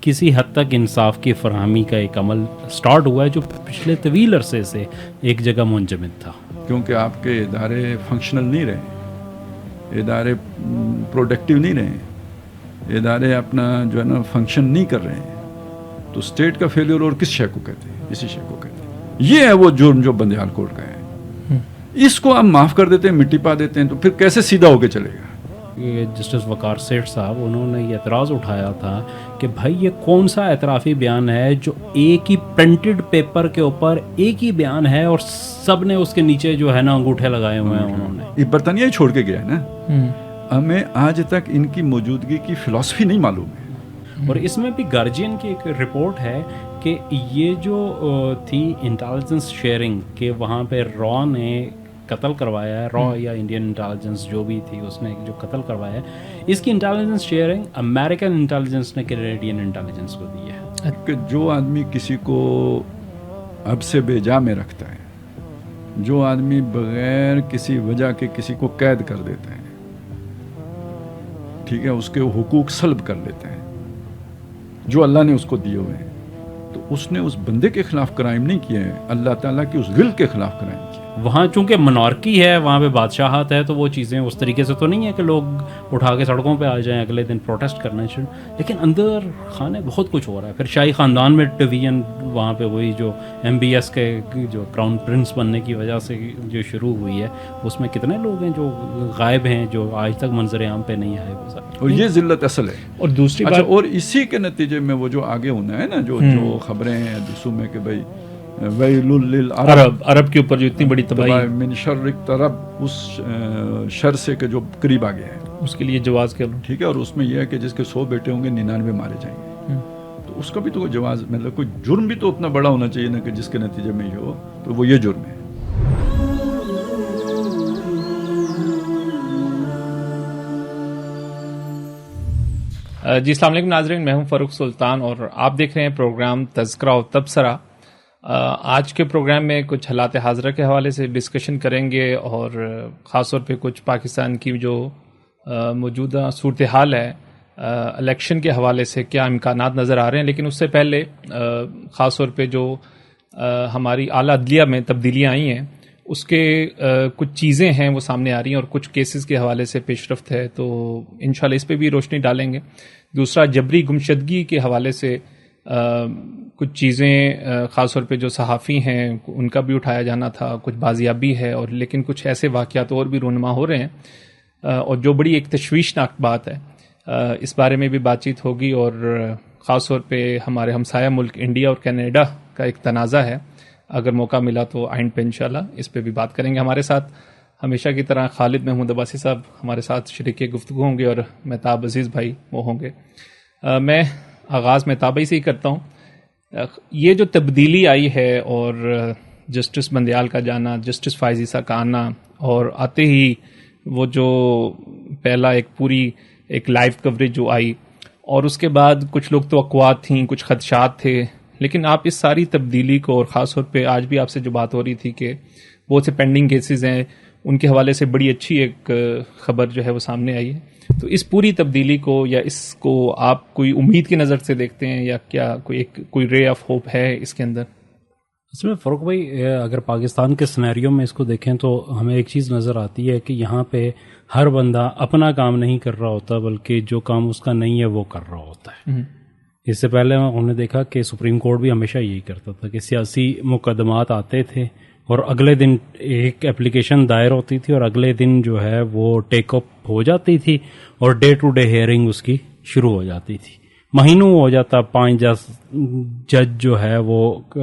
کسی حد تک انصاف کی فراہمی کا ایک عمل سٹارٹ ہوا ہے جو پچھلے طویل عرصے سے ایک جگہ منجمد تھا. کیونکہ آپ کے ادارے فنکشنل نہیں رہے, ادارے پروڈکٹیو نہیں رہے, ادارے اپنا جو ہے نا فنکشن نہیں کر رہے ہیں, تو اسٹیٹ کا فیلئر اور کس شے کو کہتے ہیں؟ اسی شے کو کہتے ہیں. یہ ہے وہ جرم جو بندیال کوٹ کا ہے. اس کو آپ معاف کر دیتے ہیں, مٹی پا دیتے ہیں, تو پھر کیسے سیدھا ہو کے چلے گا؟ جسٹس وقار سیٹھ صاحب انہوں نے یہ اعتراض اٹھایا تھا کہ بھائی یہ کون سا اعترافی بیان ہے جو ایک ہی پرنٹڈ پیپر کے اوپر ایک ہی بیان ہے اور سب نے اس کے نیچے جو ہے نا انگوٹھے لگائے ہوئے ہیں. انہوں نے یہ برطانیہ ہی چھوڑ کے گیا ہے نا. ہمیں آج تک ان کی موجودگی کی فلسفی نہیں معلوم ہے. اور اس میں بھی گارجین کی ایک رپورٹ ہے کہ یہ جو تھی انٹیلیجنس شیئرنگ کہ وہاں پہ را نے قتل کروایا ہے, را یا انڈین انٹیلیجنس جو بھی تھی اس نے جو قتل کروایا ہے, اس کی انٹیلیجنس شیئرنگ امریکن انٹیلیجنس نے کینیڈین انٹیلیجنس کو دی ہے. کہ جو آدمی کسی کو اب سے بے جا میں رکھتا ہے, جو آدمی بغیر کسی وجہ کے کسی کو قید کر دیتا ہے, ٹھیک ہے, اس کے حقوق سلب کر لیتے ہیں جو اللہ نے اس کو دیے ہوئے ہیں, تو اس نے اس بندے کے خلاف کرائم نہیں کیا ہے, اللہ تعالیٰ کی اس ول کے خلاف کرائم کیا. وہاں چونکہ منارکی ہے, وہاں پہ بادشاہت ہے, تو وہ چیزیں اس طریقے سے تو نہیں ہے کہ لوگ اٹھا کے سڑکوں پہ آ جائیں اگلے دن پروٹیسٹ کرنا شروع, لیکن اندر خانے بہت کچھ ہو رہا ہے. پھر شاہی خاندان میں ڈویژن وہاں پہ وہی جو MBS کے جو کراؤن پرنس بننے کی وجہ سے جو شروع ہوئی ہے, اس میں کتنے لوگ ہیں جو غائب ہیں, جو آج تک منظر عام پہ نہیں آئے. اور یہ ذلت اصل ہے. اور دوسری بات, اور اسی کے نتیجے میں وہ جو آگے ہونا ہے نا, جو خبریں ہیں حدیثوں میں کہ بھائی ویل للعرب, عرب کے اوپر جو اتنی بڑی تباہی من شر اقترب, اس شر سے کہ جو قریب آ گیا ہے, اس کے لیے جواز کر لو, ٹھیک ہے. اور اس میں یہ ہے کہ جس کے 100 بیٹے ہوں گے 99 مارے جائیں گے, تو اس کا بھی تو جواز, مطلب کوئی جرم بھی تو اتنا بڑا ہونا چاہیے نا کہ جس کے نتیجے میں یہ ہو, تو وہ یہ جرم ہے. جی السلام علیکم ناظرین, میں ہوں فاروق سلطان اور آپ دیکھ رہے ہیں پروگرام تذکرہ و تبصرہ. آج کے پروگرام میں کچھ حالات حاضرہ کے حوالے سے ڈسکشن کریں گے, اور خاص طور پہ کچھ پاکستان کی جو موجودہ صورتحال ہے الیکشن کے حوالے سے کیا امکانات نظر آ رہے ہیں. لیکن اس سے پہلے خاص طور پہ جو ہماری اعلیٰ عدلیہ میں تبدیلیاں آئی ہیں, اس کے کچھ چیزیں ہیں وہ سامنے آ رہی ہیں, اور کچھ کیسز کے حوالے سے پیش رفت ہے, تو انشاءاللہ اس پہ بھی روشنی ڈالیں گے. دوسرا, جبری گمشدگی کے حوالے سے کچھ چیزیں خاص طور پہ جو صحافی ہیں ان کا بھی اٹھایا جانا تھا, کچھ بازیابی ہے, اور لیکن کچھ ایسے واقعات اور بھی رونما ہو رہے ہیں, اور جو بڑی ایک تشویشناک بات ہے, اس بارے میں بھی بات چیت ہوگی. اور خاص طور پہ ہمارے ہمسایہ ملک انڈیا اور کینیڈا کا ایک تنازع ہے, اگر موقع ملا تو اینڈ پہ انشاءاللہ اس پہ بھی بات کریں گے. ہمارے ساتھ ہمیشہ کی طرح خالد محمود عباسی صاحب ہمارے ساتھ شریک گفتگو ہوں گے, اور مہتاب عزیز بھائی وہ ہوں گے. میں آغاز مہتاب بھائی سے ہی کرتا ہوں. یہ جو تبدیلی آئی ہے, اور جسٹس بندیال کا جانا, جسٹس فائز عیسیٰ کا آنا, اور آتے ہی وہ جو پہلا ایک پوری ایک لائیو کوریج جو آئی, اور اس کے بعد کچھ لوگ توقعات تھیں, کچھ خدشات تھے, لیکن آپ اس ساری تبدیلی کو, اور خاص طور پہ آج بھی آپ سے جو بات ہو رہی تھی کہ بہت سے پینڈنگ کیسز ہیں, ان کے حوالے سے بڑی اچھی ایک خبر جو ہے وہ سامنے آئی ہے. تو اس پوری تبدیلی کو, یا اس کو آپ کوئی امید کی نظر سے دیکھتے ہیں, یا کیا کوئی رے آف ہوپ ہے اس کے اندر؟ اس میں فاروق بھائی, اگر پاکستان کے سینیریو میں اس کو دیکھیں تو ہمیں ایک چیز نظر آتی ہے کہ یہاں پہ ہر بندہ اپنا کام نہیں کر رہا ہوتا, بلکہ جو کام اس کا نہیں ہے وہ کر رہا ہوتا ہے. اس سے پہلے ہم نے دیکھا کہ سپریم کورٹ بھی ہمیشہ یہی کرتا تھا کہ سیاسی مقدمات آتے تھے اور اگلے دن ایک اپلیکیشن دائر ہوتی تھی, اور اگلے دن جو ہے وہ ٹیک اپ ہو جاتی تھی, اور ڈے ٹو ڈے ہیئرنگ اس کی شروع ہو جاتی تھی. مہینوں ہو جاتا, 5 جج جو ہے وہ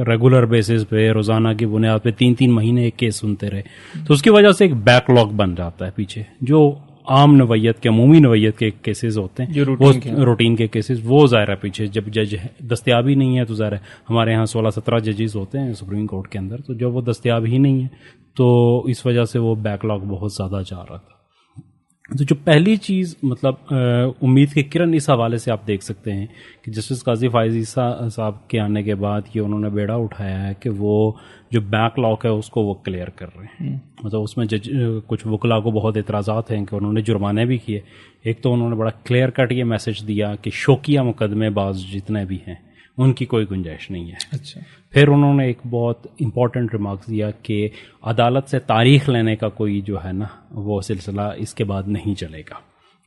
ریگولر بیسس پہ روزانہ کی بنیاد پہ 3 مہینے ایک کیس سنتے رہے. تو اس کی وجہ سے ایک بیک لاگ بن جاتا ہے پیچھے. جو عام نوعیت کے, عمومی نوعیت کے کیسز ہوتے ہیں, وہ روٹین کے کیسز, وہ ظاہر ہے پیچھے جب جج دستیاب ہی نہیں ہے, تو ظاہر ہے ہمارے ہاں 16-17 ججز ہوتے ہیں سپریم کورٹ کے اندر, تو جب وہ دستیاب ہی نہیں ہے تو اس وجہ سے وہ بیک لاگ بہت زیادہ جا رہا تھا. تو جو پہلی چیز مطلب امید کی کرن اس حوالے سے آپ دیکھ سکتے ہیں کہ جسٹس قاضی فائزی صاحب کے آنے کے بعد یہ انہوں نے بیڑا اٹھایا ہے کہ وہ جو بیک لاک ہے اس کو وہ کلیئر کر رہے ہیں. مطلب اس میں کچھ وکلاء کو بہت اعتراضات ہیں کہ انہوں نے جرمانے بھی کیے. ایک تو انہوں نے بڑا کلیئر کٹ یہ میسج دیا کہ شوکیہ مقدمے باز جتنے بھی ہیں ان کی کوئی گنجائش نہیں ہے. اچھا. پھر انہوں نے ایک بہت امپورٹنٹ ریمارکس دیا کہ عدالت سے تاریخ لینے کا کوئی جو ہے نا وہ سلسلہ اس کے بعد نہیں چلے گا،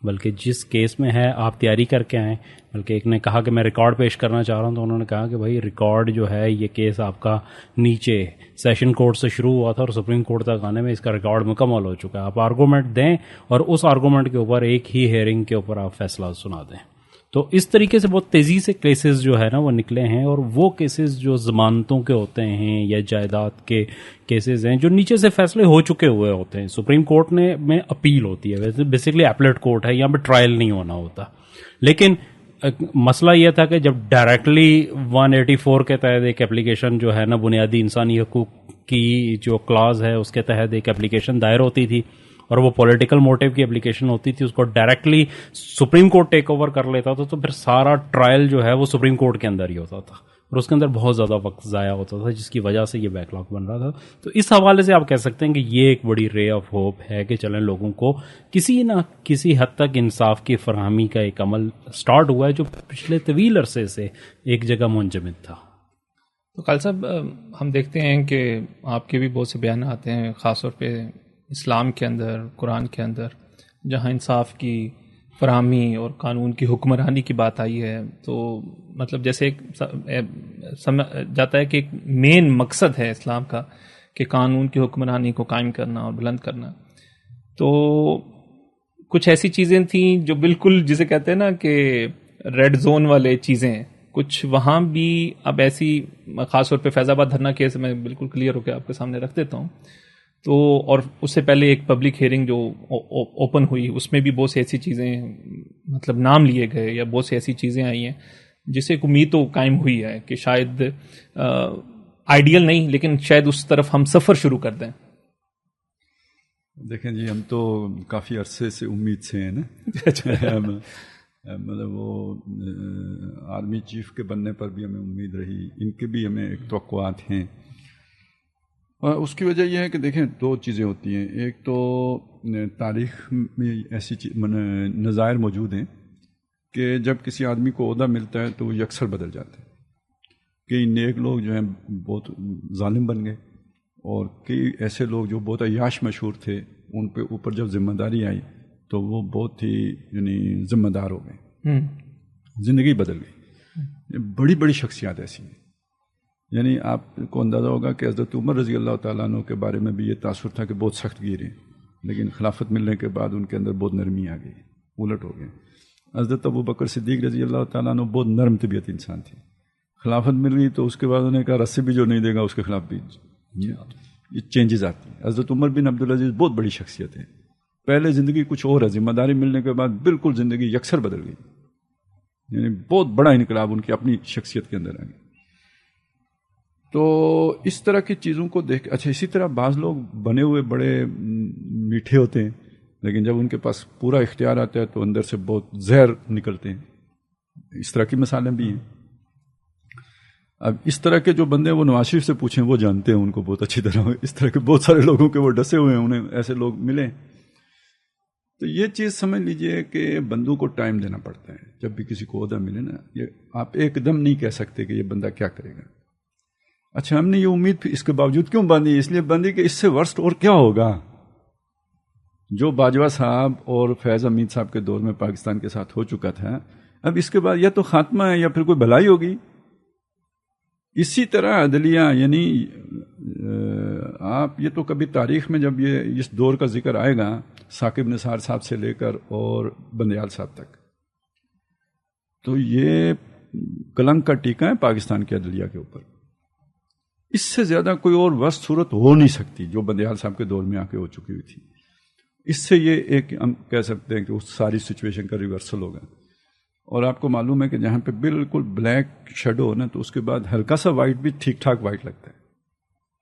بلکہ جس کیس میں ہے آپ تیاری کر کے آئیں. بلکہ ایک نے کہا کہ میں ریکارڈ پیش کرنا چاہ رہا ہوں، تو انہوں نے کہا کہ بھائی ریکارڈ جو ہے یہ کیس آپ کا نیچے سیشن کورٹ سے شروع ہوا تھا اور سپریم کورٹ تک آنے میں اس کا ریکارڈ مکمل ہو چکا ہے. آپ آرگومنٹ دیں اور اس آرگومنٹ کے اوپر ایک ہی ہیئرنگ کے اوپر آپ فیصلہ سنا دیں. تو اس طریقے سے بہت تیزی سے کیسز جو ہے نا وہ نکلے ہیں، اور وہ کیسز جو ضمانتوں کے ہوتے ہیں یا جائیداد کے کیسز ہیں جو نیچے سے فیصلے ہو چکے ہوئے ہوتے ہیں. سپریم کورٹ میں اپیل ہوتی ہے، ویسے بیسکلی ایپلیٹ کورٹ ہے، یہاں پہ ٹرائل نہیں ہونا ہوتا. لیکن مسئلہ یہ تھا کہ جب ڈائریکٹلی 184 کے تحت ایک اپلیکیشن جو ہے نا بنیادی انسانی حقوق کی جو کلاز ہے اس کے تحت ایک اپلیکیشن دائر ہوتی تھی اور وہ پولیٹیکل موٹیو کی اپلیکیشن ہوتی تھی، اس کو directly supreme court take over کر لیتا تھا، تو پھر سارا ٹرائل جو ہے وہ سپریم کورٹ کے اندر ہی ہوتا تھا اور اس کے اندر بہت زیادہ وقت ضائع ہوتا تھا، جس کی وجہ سے یہ بیک لاگ بن رہا تھا. تو اس حوالے سے آپ کہہ سکتے ہیں کہ یہ ایک بڑی رے آف ہوپ ہے کہ چلیں لوگوں کو کسی نہ کسی حد تک انصاف کی فراہمی کا ایک عمل سٹارٹ ہوا ہے جو پچھلے طویل عرصے سے ایک جگہ منجمد تھا. تو قاضی صاحب ہم دیکھتے ہیں کہ آپ کے بھی بہت سے بیان آتے ہیں، خاص طور پہ اسلام کے اندر، قرآن کے اندر، جہاں انصاف کی فراہمی اور قانون کی حکمرانی کی بات آئی ہے. تو مطلب جیسے ایک جاتا ہے کہ ایک مین مقصد ہے اسلام کا کہ قانون کی حکمرانی کو قائم کرنا اور بلند کرنا. تو کچھ ایسی چیزیں تھیں جو بالکل جسے کہتے ہیں نا کہ ریڈ زون والے چیزیں، کچھ وہاں بھی اب ایسی، خاص طور پہ فیض آباد دھرنا کیس میں بالکل کلیئر ہو کے آپ کے سامنے رکھ دیتا ہوں. تو اور اس سے پہلے ایک پبلک ہیئرنگ جو اوپن ہوئی، اس میں بھی بہت سی ایسی چیزیں مطلب نام لیے گئے یا بہت سی ایسی چیزیں آئی ہیں جس سے ایک امید تو قائم ہوئی ہے کہ شاید آئیڈیل نہیں لیکن شاید اس طرف ہم سفر شروع کر دیں. دیکھیں جی، ہم تو کافی عرصے سے امید سے ہیں نا. مطلب وہ آرمی چیف کے بننے پر بھی ہمیں امید رہی، ان کے بھی ہمیں ایک توقعات ہیں. اور اس کی وجہ یہ ہے کہ دیکھیں دو چیزیں ہوتی ہیں. ایک تو تاریخ میں ایسی نظائر موجود ہیں کہ جب کسی آدمی کو عہدہ ملتا ہے تو وہ یکسر بدل جاتے ہیں. کئی نیک لوگ جو ہیں بہت ظالم بن گئے، اور کئی ایسے لوگ جو بہت عیاش مشہور تھے ان پہ اوپر جب ذمہ داری آئی تو وہ بہت ہی یعنی ذمہ دار ہو گئے، زندگی بدل گئی. بڑی بڑی شخصیات ایسی ہیں. یعنی آپ کو اندازہ ہوگا کہ حضرت عمر رضی اللہ تعالیٰ عنہ کے بارے میں بھی یہ تاثر تھا کہ بہت سخت گیر ہیں، لیکن خلافت ملنے کے بعد ان کے اندر بہت نرمی آ گئی، الٹ ہو گئے. حضرت ابو بکر صدیق رضی اللہ تعالیٰ عنہ بہت نرم طبیعت انسان تھی، خلافت مل گئی تو اس کے بعد انہوں نے کہا رسی بھی جو نہیں دے گا اس کے خلاف بھی. یہ چینجز آتی ہیں. حضرت عمر بن عبدالعزیز بہت بڑی شخصیت ہے. پہلے زندگی کچھ اور ہے، ذمہ داری ملنے کے بعد بالکل زندگی یکسر بدل گئی. یعنی بہت بڑا انقلاب ان کی اپنی شخصیت کے اندر آ گیا. تو اس طرح کی چیزوں کو دیکھ اچھا. اسی طرح بعض لوگ بنے ہوئے بڑے میٹھے ہوتے ہیں، لیکن جب ان کے پاس پورا اختیار آتا ہے تو اندر سے بہت زہر نکلتے ہیں. اس طرح کی مثالیں بھی ہیں. اب اس طرح کے جو بندے وہ نواز شریف سے پوچھیں، وہ جانتے ہیں ان کو بہت اچھی طرح. اس طرح کے بہت سارے لوگوں کے وہ ڈسے ہوئے ہیں، انہیں ایسے لوگ ملے. تو یہ چیز سمجھ لیجئے کہ بندوں کو ٹائم دینا پڑتا ہے. جب بھی کسی کو عہدہ ملے نا، یہ آپ ایک دم نہیں کہہ سکتے کہ یہ بندہ کیا کرے گا. اچھا، ہم نے یہ امید اس کے باوجود کیوں باندھی؟ اس لیے باندھی کہ اس سے ورسٹ اور کیا ہوگا. جو باجوہ صاحب اور فیض حمید صاحب کے دور میں پاکستان کے ساتھ ہو چکا تھا، اب اس کے بعد یا تو خاتمہ ہے یا پھر کوئی بھلائی ہوگی. اسی طرح عدلیہ، یعنی آپ یہ تو کبھی تاریخ میں جب یہ اس دور کا ذکر آئے گا، ثاقب نثار صاحب سے لے کر اور بندیال صاحب تک، تو یہ کلنک کا ٹیکہ ہے پاکستان کی عدلیہ کے اوپر. اس سے زیادہ کوئی اور وسط صورت ہو نہیں سکتی جو بندیال صاحب کے دور میں آ کے ہو چکی ہوئی تھی. اس سے یہ ایک ہم کہہ سکتے ہیں کہ اس ساری سچویشن کا ریورسل ہوگا. اور آپ کو معلوم ہے کہ جہاں پہ بالکل بلیک شیڈو ہو نا، تو اس کے بعد ہلکا سا وائٹ بھی ٹھیک ٹھاک وائٹ لگتا ہے.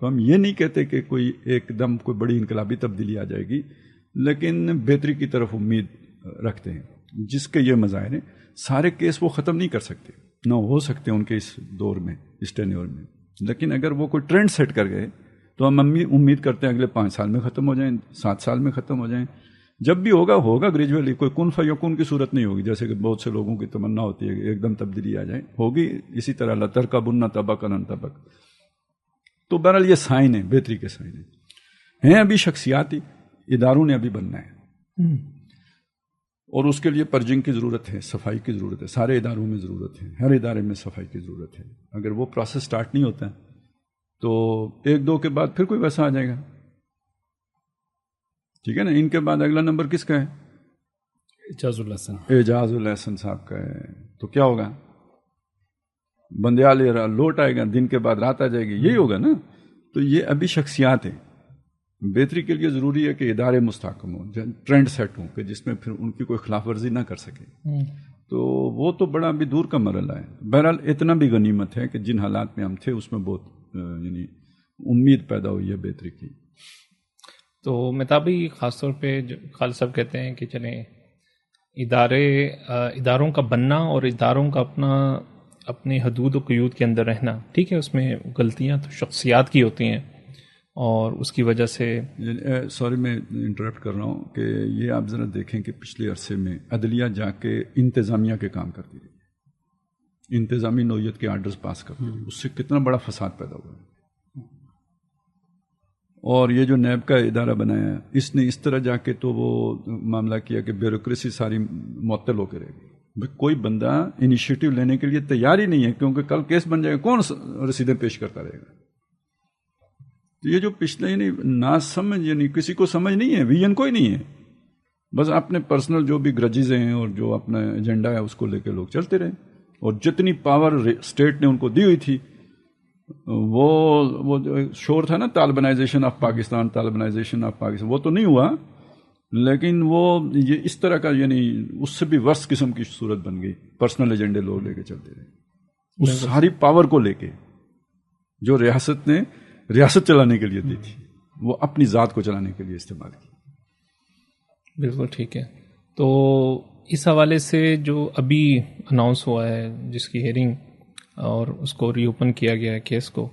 تو ہم یہ نہیں کہتے کہ کوئی ایک دم کوئی بڑی انقلابی تبدیلی آ جائے گی، لیکن بہتری کی طرف امید رکھتے ہیں. جس کے یہ مظاہر ہیں, سارے کیس وہ ختم نہیں کر سکتے, نہ ہو سکتے ان کے اس دور میں, اس ٹینیور میں, لیکن اگر وہ کوئی ٹرینڈ سیٹ کر گئے تو ہم امید کرتے ہیں اگلے 5 سال میں ختم ہو جائیں, 7 سال میں ختم ہو جائیں. جب بھی ہوگا گریجولی, کوئی کن فیکون کی صورت نہیں ہوگی جیسے کہ بہت سے لوگوں کی تمنا ہوتی ہے کہ ایک دم تبدیلی آ جائے, ہوگی اسی طرح لترکبن طبقا عن طبق. تو بہرحال یہ سائن ہے, بہتری کے سائن ہیں. ابھی شخصیاتی اداروں نے ابھی بننا ہے, اور اس کے لیے پرجنگ کی ضرورت ہے, صفائی کی ضرورت ہے, سارے اداروں میں ضرورت ہے, ہر ادارے میں صفائی کی ضرورت ہے. اگر وہ پروسیس سٹارٹ نہیں ہوتا تو 1-2 کے بعد پھر کوئی ویسا آ جائے گا. ٹھیک ہے نا. ان کے بعد اگلا نمبر کس کا ہے؟ اعجاز الحسن صاحب کا ہے. تو کیا ہوگا؟ بندیال لوٹ آئے گا, دن کے بعد رات آ جائے گی, یہی ہوگا نا. تو یہ ابھی شخصیات ہیں. بہتری کے لیے ضروری ہے کہ ادارے مستحکم ہوں, ٹرینڈ سیٹ ہوں کہ جس میں پھر ان کی کوئی خلاف ورزی نہ کر سکے. تو وہ تو بڑا ابھی دور کا مرحلہ ہے. بہرحال اتنا بھی غنیمت ہے کہ جن حالات میں ہم تھے اس میں بہت یعنی امید پیدا ہوئی ہے بہتری کی. تو متابی خاص طور پہ خالد صاحب کہتے ہیں کہ چلیں اداروں کا بننا اور اداروں کا اپنی حدود و قیود کے اندر رہنا, ٹھیک ہے, اس میں غلطیاں تو شخصیات کی ہوتی ہیں اور اس کی وجہ سے سوری میں انٹرپٹ کر رہا ہوں کہ یہ آپ ذرا دیکھیں کہ پچھلے عرصے میں عدلیہ جا کے انتظامیہ کے کام کرتی رہی, انتظامی نوعیت کے آرڈرز پاس کرتی رہی, اس سے کتنا بڑا فساد پیدا ہوا ہے. اور یہ جو نیب کا ادارہ بنایا اس نے اس طرح جا کے تو وہ معاملہ کیا کہ بیوروکریسی ساری معطل ہو کے رہے گی. کوئی بندہ انیشیٹو لینے کے لیے تیار ہی نہیں ہے کیونکہ کل کیس بن جائے گا, کون رسیدیں پیش کرتا رہے گا. تو یہ جو پچھلے یعنی نا سمجھ یعنی کسی کو سمجھ نہیں ہے, ویژن کوئی نہیں ہے, بس اپنے پرسنل جو بھی گرجز ہیں اور جو اپنا ایجنڈا ہے اس کو لے کے لوگ چلتے رہے. اور جتنی پاور اسٹیٹ نے ان کو دی ہوئی تھی, وہ جو شور تھا نا Talibanisation of Pakistan, Talibanisation of Pakistan, وہ تو نہیں ہوا, لیکن وہ یہ اس طرح کا یعنی اس سے بھی ورس قسم کی صورت بن گئی. پرسنل ایجنڈے لوگ لے کے چلتے رہے, اس ساری پاور کو لے کے جو ریاست نے ریاست چلانے کے لیے دی تھی وہ اپنی ذات کو چلانے کے لیے استعمال کی. بالکل ٹھیک ہے. تو اس حوالے سے جو ابھی اناؤنس ہوا ہے جس کی ہیئرنگ اور اس کو ری اوپن کیا گیا ہے کیس کو,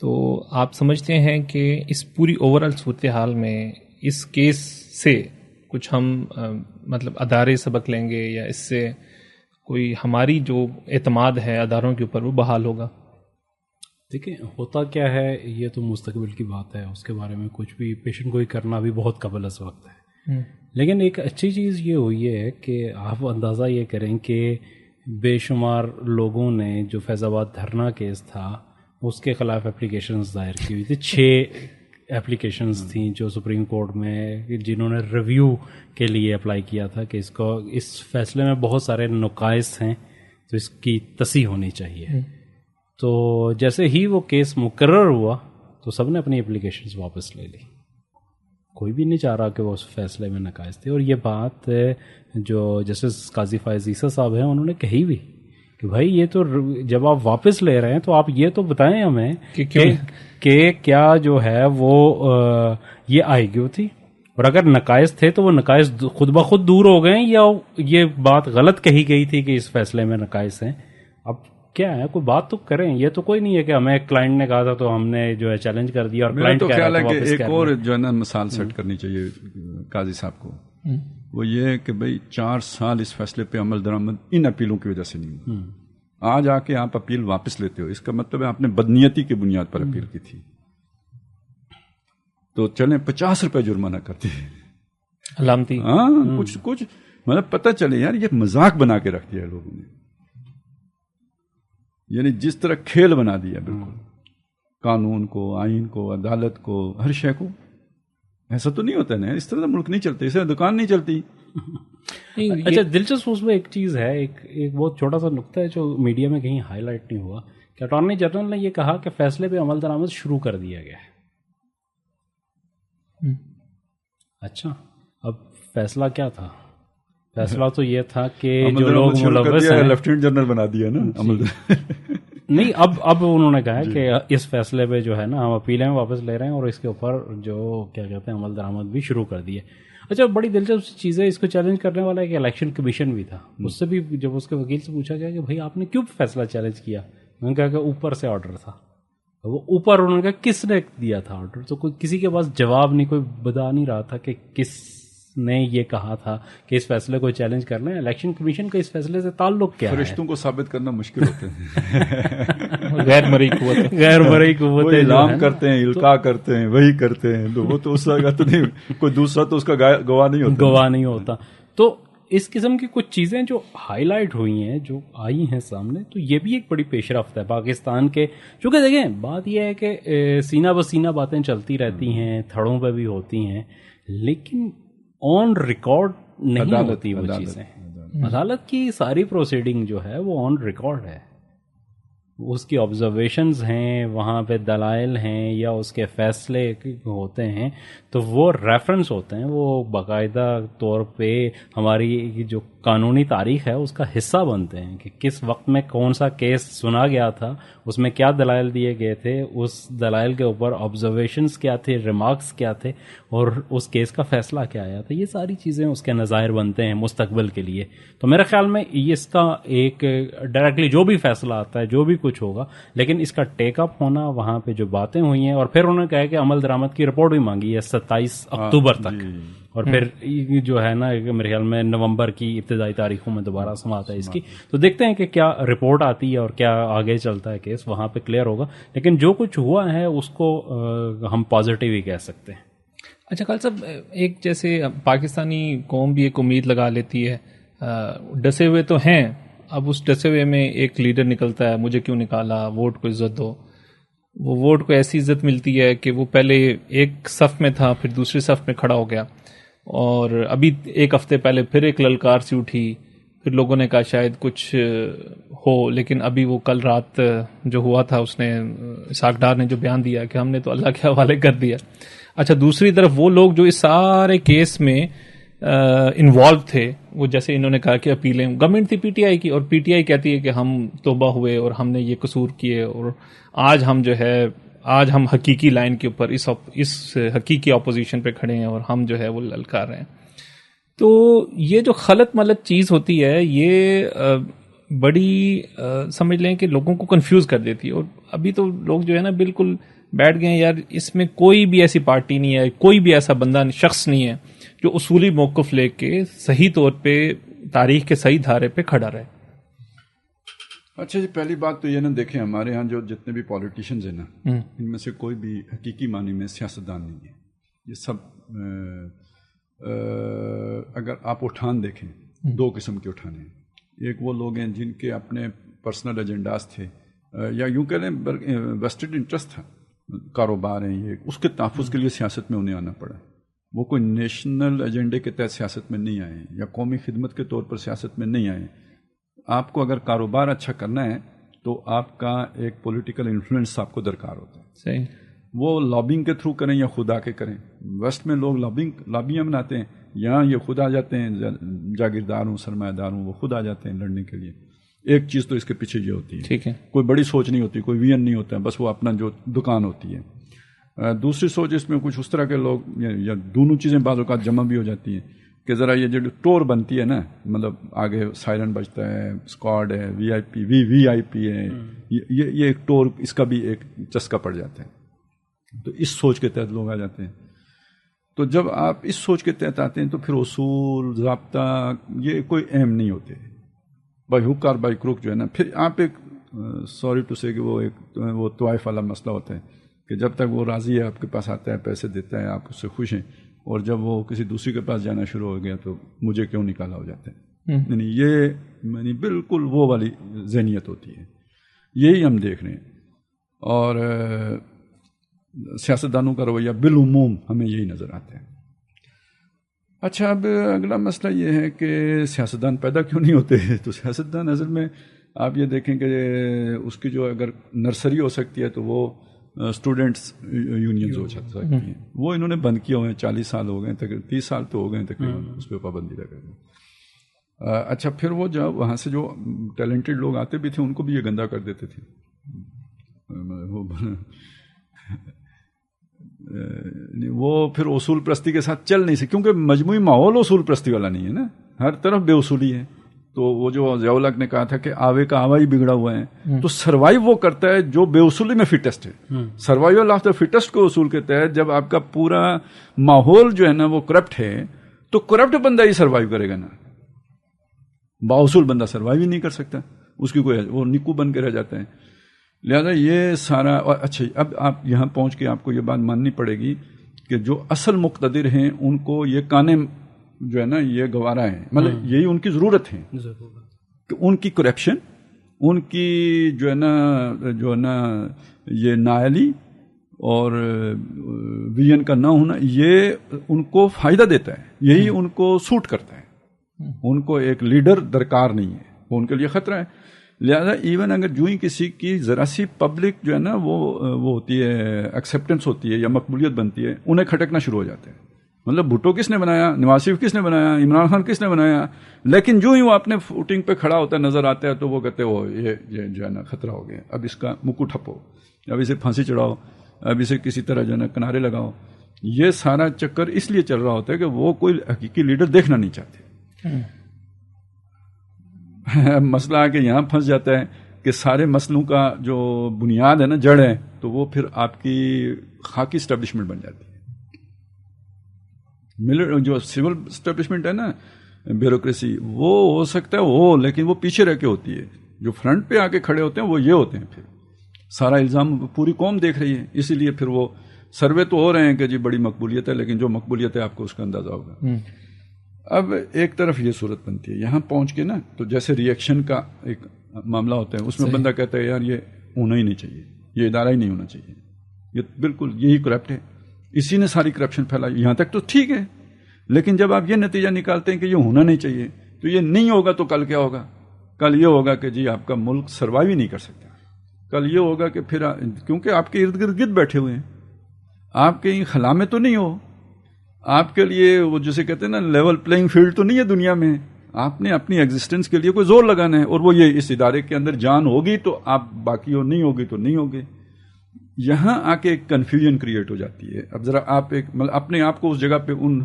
تو آپ سمجھتے ہیں کہ اس پوری اوور آل صورتحال میں اس کیس سے کچھ ہم مطلب ادارے سبق لیں گے یا اس سے کوئی ہماری جو اعتماد ہے اداروں کے اوپر وہ بحال ہوگا؟ دیکھیں ہوتا کیا ہے یہ تو مستقبل کی بات ہے, اس کے بارے میں کچھ بھی پیشن گوئی کرنا بھی بہت قبل از وقت ہے. لیکن ایک اچھی چیز یہ ہوئی ہے کہ آپ اندازہ یہ کریں کہ بے شمار لوگوں نے جو فیض آباد دھرنا کیس تھا اس کے خلاف اپلیکیشنز دائر کی ہوئی تھی. 6 اپلیکیشنز تھیں جو سپریم کورٹ میں جنہوں نے ریویو کے لیے اپلائی کیا تھا کہ اس فیصلے میں بہت سارے نقائص ہیں تو اس کی تصحیح ہونی چاہیے. تو جیسے ہی وہ کیس مقرر ہوا تو سب نے اپنی اپلیکیشنز واپس لے لی, کوئی بھی نہیں چاہ رہا کہ وہ اس فیصلے میں نقائص تھے. اور یہ بات جو جسٹس قاضی فائز عیسیٰ صاحب ہیں انہوں نے کہی بھی کہ بھائی یہ تو جب آپ واپس لے رہے ہیں تو آپ یہ تو بتائیں ہمیں کہ کیا جو ہے وہ یہ آئی کیوں تھی, اور اگر نقائص تھے تو وہ نقائص خود بخود دور ہو گئے یا یہ بات غلط کہی گئی تھی کہ اس فیصلے میں نقائص ہیں. اب کیا ہے کوئی بات تو کریں, یہ تو کوئی نہیں ہے کہ ہمیں کلائنٹ نے کہا تھا تو ہم نے جو ہے چیلنج کر دیا اور کلائنٹ تو خیال ہے کہ ایک اور جو ہے نا مثال سیٹ کرنی چاہیے قاضی صاحب کو, وہ یہ ہے کہ بھئی 4 سال اس فیصلے پہ عمل درآمد ان اپیلوں کی وجہ سے نہیں ہوا. آج آ کے آپ اپیل واپس لیتے ہو, اس کا مطلب ہے آپ نے بدنیتی کی بنیاد پر اپیل کی تھی. تو چلیں 50 روپے جرمانہ کرتے ہیں علامتی, ہاں کچھ مطلب پتہ چلے یار یہ مذاق بنا کے رکھ دیا ہے لوگوں نے, یعنی جس طرح کھیل بنا دیا بالکل قانون کو, آئین کو, عدالت کو, ہر شے کو. ایسا تو نہیں ہوتا نا, اس طرح ملک نہیں چلتے, اس طرح دکان نہیں چلتی. اچھا دلچسپ اس میں ایک چیز ہے, ایک بہت چھوٹا سا نقطہ ہے جو میڈیا میں کہیں ہائی لائٹ نہیں ہوا کہ اٹارنی جنرل نے یہ کہا کہ فیصلے پہ عمل درآمد شروع کر دیا گیا ہے. اچھا اب فیصلہ کیا تھا؟ فیصلہ تو یہ تھا کہ جو لوگ ملوث ہیں لیفٹیننٹ جنرل بنا دیا نا عمل نہیں, اب انہوں نے کہا کہ اس فیصلے پہ جو ہے نا ہم اپیلیں واپس لے رہے ہیں اور اس کے اوپر جو کیا کہتے ہیں عمل درآمد بھی شروع کر دیے. اچھا بڑی دلچسپ چیز ہے, اس کو چیلنج کرنے والا ایک الیکشن کمیشن بھی تھا, اس سے بھی جب اس کے وکیل سے پوچھا گیا کہ بھائی آپ نے کیوں فیصلہ چیلنج کیا, میں نے کہا کہ اوپر سے آرڈر تھا. وہ اوپر انہوں نے کہا کس نے دیا تھا آرڈر, تو کوئی کسی کے پاس جواب نہیں, کوئی بتا نہیں رہا تھا کہ کس نے یہ کہا تھا کہ اس فیصلے کو چیلنج کرنا ہے. الیکشن کمیشن کا اس فیصلے سے تعلق کیا ہے؟ فرشتوں کو ثابت کرنا مشکل ہوتا ہے. غیر مرئی قوت, غیر مرئی قوت اعلام کرتے ہیں, القاء کرتے ہیں, وہی کرتے ہیں, تو وہ تو اس کا تو نہیں, کوئی دوسرا تو اس کا گواہ نہیں ہوتا. تو اس قسم کی کچھ چیزیں جو ہائی لائٹ ہوئی ہیں, جو آئی ہیں سامنے, تو یہ بھی ایک بڑی پیش رفت ہے پاکستان کے. چونکہ دیکھیں بات یہ ہے کہ سینہ بسینہ باتیں چلتی رہتی ہیں, تھڑوں پہ بھی ہوتی ہیں, لیکن آن ریکارڈ نہیں ہوتی وہ چیزیں. عدالت کی ساری پروسیڈنگ جو ہے وہ آن ریکارڈ ہے, اس کی آبزرویشنز ہیں, وہاں پہ دلائل ہیں یا اس کے فیصلے ہوتے ہیں, تو وہ ریفرنس ہوتے ہیں, وہ باقاعدہ طور پہ ہماری جو قانونی تاریخ ہے اس کا حصہ بنتے ہیں کہ کس وقت میں کون سا کیس سنا گیا تھا, اس میں کیا دلائل دیے گئے تھے, اس دلائل کے اوپر آبزرویشنز کیا تھے, ریمارکس کیا تھے, اور اس کیس کا فیصلہ کیا آیا تھا. یہ ساری چیزیں اس کے نظائر بنتے ہیں مستقبل کے لیے. تو میرے خیال میں اس کا ایک ڈائریکٹلی جو بھی فیصلہ آتا ہے, جو بھی کچھ ہوگا, لیکن اس کا ٹیک اپ ہونا, وہاں پہ جو باتیں ہوئی ہیں, اور پھر انہوں نے کہا کہ عمل درآمد کی رپورٹ بھی مانگی ہے 27 اکتوبر تک, اور پھر جو ہے نا میرے خیال میں نومبر کی ابتدائی تاریخوں میں دوبارہ سماعت ہے اس کی. تو دیکھتے ہیں کہ کیا رپورٹ آتی ہے اور کیا آگے چلتا ہے کیس, وہاں پہ کلیئر ہوگا. لیکن جو کچھ ہوا ہے اس کو ہم پازیٹیو ہی کہہ سکتے ہیں. اچھا خالد صاحب, ایک جیسے پاکستانی قوم بھی ایک امید لگا لیتی ہے, ڈسے ہوئے تو ہیں, اب اس ڈسے ہوئے میں ایک لیڈر نکلتا ہے, مجھے کیوں نکالا, ووٹ کو عزت دو. وہ ووٹ کو ایسی عزت ملتی ہے کہ وہ پہلے ایک صف میں تھا, پھر دوسرے صف میں کھڑا ہو گیا, اور ابھی ایک ہفتے پہلے پھر ایک للکار سی اٹھی, پھر لوگوں نے کہا شاید کچھ ہو, لیکن ابھی وہ کل رات جو ہوا تھا, اس نے اسحاق ڈار نے جو بیان دیا کہ ہم نے تو اللہ کے حوالے کر دیا. اچھا دوسری طرف وہ لوگ جو اس سارے کیس میں انوالو تھے, وہ جیسے انہوں نے کہا کہ اپیلیں گورنمنٹ تھی پی ٹی آئی کی, اور پی ٹی آئی کہتی ہے کہ ہم توبہ ہوئے اور ہم نے یہ قصور کیے, اور آج ہم حقیقی لائن کے اوپر اس حقیقی اپوزیشن پہ کھڑے ہیں, اور ہم جو ہے وہ للکار رہے ہیں. تو یہ جو خلط ملط چیز ہوتی ہے, یہ بڑی سمجھ لیں کہ لوگوں کو کنفیوز کر دیتی ہے. اور ابھی تو لوگ جو ہے نا بالکل بیٹھ گئے ہیں, یار اس میں کوئی بھی ایسی پارٹی نہیں ہے, کوئی بھی ایسا بندہ شخص نہیں ہے جو اصولی موقف لے کے صحیح طور پہ تاریخ کے صحیح دھارے پہ کھڑا رہے. اچھا جی, پہلی بات تو یہ نا, دیکھیں ہمارے ہاں جو جتنے بھی پولیٹیشنز ہیں نا, ان میں سے کوئی بھی حقیقی معنی میں سیاستدان نہیں ہے. یہ سب اگر آپ اٹھان دیکھیں, دو قسم کے اٹھانے ہیں. ایک وہ لوگ ہیں جن کے اپنے پرسنل ایجنڈاز تھے, یا یوں کہہ لیں ویسٹڈ انٹرسٹ تھا, کاروبار ہیں یہ, اس کے تحفظ کے لیے سیاست میں انہیں آنا پڑا. وہ کوئی نیشنل ایجنڈے کے تحت سیاست میں نہیں آئے, یا قومی خدمت کے طور پر سیاست میں نہیں آئے. آپ کو اگر کاروبار اچھا کرنا ہے تو آپ کا ایک پولیٹیکل انفلوئنس آپ کو درکار ہوتا ہے. صحیح. وہ لابنگ کے تھرو کریں یا خود آ کے کریں. ویسٹ میں لوگ لابیاں بناتے ہیں, یہاں یہ خود آ جاتے ہیں, جاگیردار ہوں, سرمایہ دار ہوں, وہ خود آ جاتے ہیں لڑنے کے لیے. ایک چیز تو اس کے پیچھے یہ ہوتی ہے, ٹھیک ہے, کوئی بڑی سوچ نہیں ہوتی, کوئی ویژن نہیں ہوتا ہے, بس وہ اپنا جو دکان ہوتی ہے. دوسری سوچ اس میں کچھ اس طرح کے لوگ, یا دونوں چیزیں بعض اوقات جمع بھی ہو جاتی ہیں کہ ذرا یہ جو ٹور بنتی ہے نا, مطلب آگے سائرن بجتا ہے, اسکواڈ ہے, وی آئی پی ہے, یہ ایک ٹور, اس کا بھی ایک چسکا پڑ جاتا ہے. تو اس سوچ کے تحت لوگ آ جاتے ہیں. تو جب آپ اس سوچ کے تحت آتے ہیں تو پھر اصول, ضابطہ, یہ کوئی اہم نہیں ہوتے. بائی ہوک اور بائی کروک جو ہے نا, پھر آپ ایک سوری ٹو سے کہ وہ طوائف والا مسئلہ ہوتا ہے کہ جب تک وہ راضی ہے, آپ کے پاس آتا ہے, پیسے دیتا ہے, آپ اس سے خوش ہیں, اور جب وہ کسی دوسری کے پاس جانا شروع ہو گیا تو مجھے کیوں نکالا ہو جاتا ہے. یعنی بالکل وہ والی ذہنیت ہوتی ہے. یہی ہم دیکھ رہے ہیں, اور سیاستدانوں کا رویہ بالعموم ہمیں یہی نظر آتا ہے. اچھا, اب اگلا مسئلہ یہ ہے کہ سیاستدان پیدا کیوں نہیں ہوتے. تو سیاستدان اصل میں آپ یہ دیکھیں کہ اس کی جو اگر نرسری ہو سکتی ہے تو وہ اسٹوڈنٹس یونینز ہو سکتی ہیں. وہ انہوں نے بند کیے ہوئے ہیں, 40 سال ہو گئے, تقریباً 30 سال تو ہو گئے تقریباً اس پہ پابندی لگا دی. اچھا, پھر وہ جب وہاں سے جو ٹیلنٹڈ لوگ آتے بھی تھے ان کو بھی یہ گندا کر دیتے تھے. وہ پھر اصول پرستی کے ساتھ چل نہیں سکتے، کیونکہ مجموعی ماحول اصول پرستی والا نہیں ہے نا، ہر طرف بے اصولی ہے. تو وہ جو ضیاء الحق نے کہا تھا کہ آوے کا آوا ہی بگڑا ہوا ہے، تو سروائیو وہ کرتا ہے جو بے اصولی میں فٹسٹ ہے. سروائیول آف دا فٹسٹ کو اصول کے تحت جب آپ کا پورا ماحول جو ہے نا وہ کرپٹ ہے، تو کرپٹ بندہ ہی سروائیو کرے گا نا، بااصول بندہ سروائیو ہی نہیں کر سکتا، اس کی کوئی وہ نکو بن کے رہ جاتا ہے. لہذا یہ سارا. اور اچھا اب آپ یہاں پہنچ کے آپ کو یہ بات ماننی پڑے گی کہ جو اصل مقتدر ہیں ان کو یہ کانے جو ہے نا یہ گوارا ہے، مطلب یہی ان کی ضرورت ہے کہ ان کی کرپشن، ان کی جو ہے نا یہ نااہلی اور ویژن کا نہ ہونا، یہ ان کو فائدہ دیتا ہے، یہی ان کو سوٹ کرتا ہے. ان کو ایک لیڈر درکار نہیں ہے، وہ ان کے لیے خطرہ ہے. لہذا ایون اگر جو ہی کسی کی ذرا سی پبلک جو ہے نا وہ ہوتی ہے ایکسیپٹنس ہوتی ہے یا مقبولیت بنتی ہے، انہیں کھٹکنا شروع ہو جاتے ہیں. مطلب بھٹو کس نے بنایا، نواز شریف کس نے بنایا، عمران خان کس نے بنایا، لیکن جو ہی وہ اپنے فوٹنگ پہ کھڑا ہوتا ہے نظر آتا ہے تو وہ کہتے ہو یہ جو ہے نا خطرہ ہو گیا، اب اس کا مکو ٹھپو، اب اسے پھانسی چڑھاؤ، اب اسے کسی طرح جو ہے نا کنارے لگاؤ. یہ سارا چکر اس لیے چل رہا ہوتا ہے کہ وہ کوئی حقیقی لیڈر دیکھنا نہیں چاہتے. مسئلہ آ کے یہاں پھنس جاتا ہے کہ سارے مسئلوں کا جو بنیاد ہے نا، جڑ ہے، تو وہ پھر آپ کی خاکی اسٹیبلشمنٹ بن جاتی ہے. جو سول اسٹیبلشمنٹ ہے نا، بیوروکریسی، وہ ہو سکتا ہے وہ، لیکن وہ پیچھے رہ کے ہوتی ہے. جو فرنٹ پہ آ کے کھڑے ہوتے ہیں وہ یہ ہوتے ہیں. پھر سارا الزام پوری قوم دیکھ رہی ہے، اسی لیے پھر وہ سروے تو ہو رہے ہیں کہ جی بڑی مقبولیت ہے، لیکن جو مقبولیت ہے آپ کو اس کا اندازہ ہوگا. اب ایک طرف یہ صورت بنتی ہے، یہاں پہنچ کے نا تو جیسے ریئیکشن کا ایک معاملہ ہوتا ہے، اس میں بندہ کہتا ہے یار یہ ہونا ہی نہیں چاہیے، یہ ادارہ ہی نہیں ہونا چاہیے، یہ بالکل یہی کرپٹ ہے، اسی نے ساری کرپشن پھیلائی. یہاں تک تو ٹھیک ہے، لیکن جب آپ یہ نتیجہ نکالتے ہیں کہ یہ ہونا نہیں چاہیے، تو یہ نہیں ہوگا تو کل کیا ہوگا؟ کل یہ ہوگا کہ جی آپ کا ملک سروائیو ہی نہیں کر سکتا. کل یہ ہوگا کہ پھر کیونکہ آپ کے ارد گرد بیٹھے ہوئے ہیں، آپ کے خلا میں تو نہیں ہو، آپ کے لیے وہ جسے کہتے ہیں نا لیول پلینگ فیلڈ تو نہیں ہے دنیا میں. آپ نے اپنی ایگزسٹنس کے لیے کوئی زور لگانا ہے، اور وہ یہ اس ادارے کے اندر جان ہوگی تو آپ باقی ہو، نہیں ہوگی تو نہیں ہوگے. یہاں آ کے ایک کنفیوژن کریٹ ہو جاتی ہے. اب ذرا آپ ایک مطلب اپنے آپ کو اس جگہ پہ ان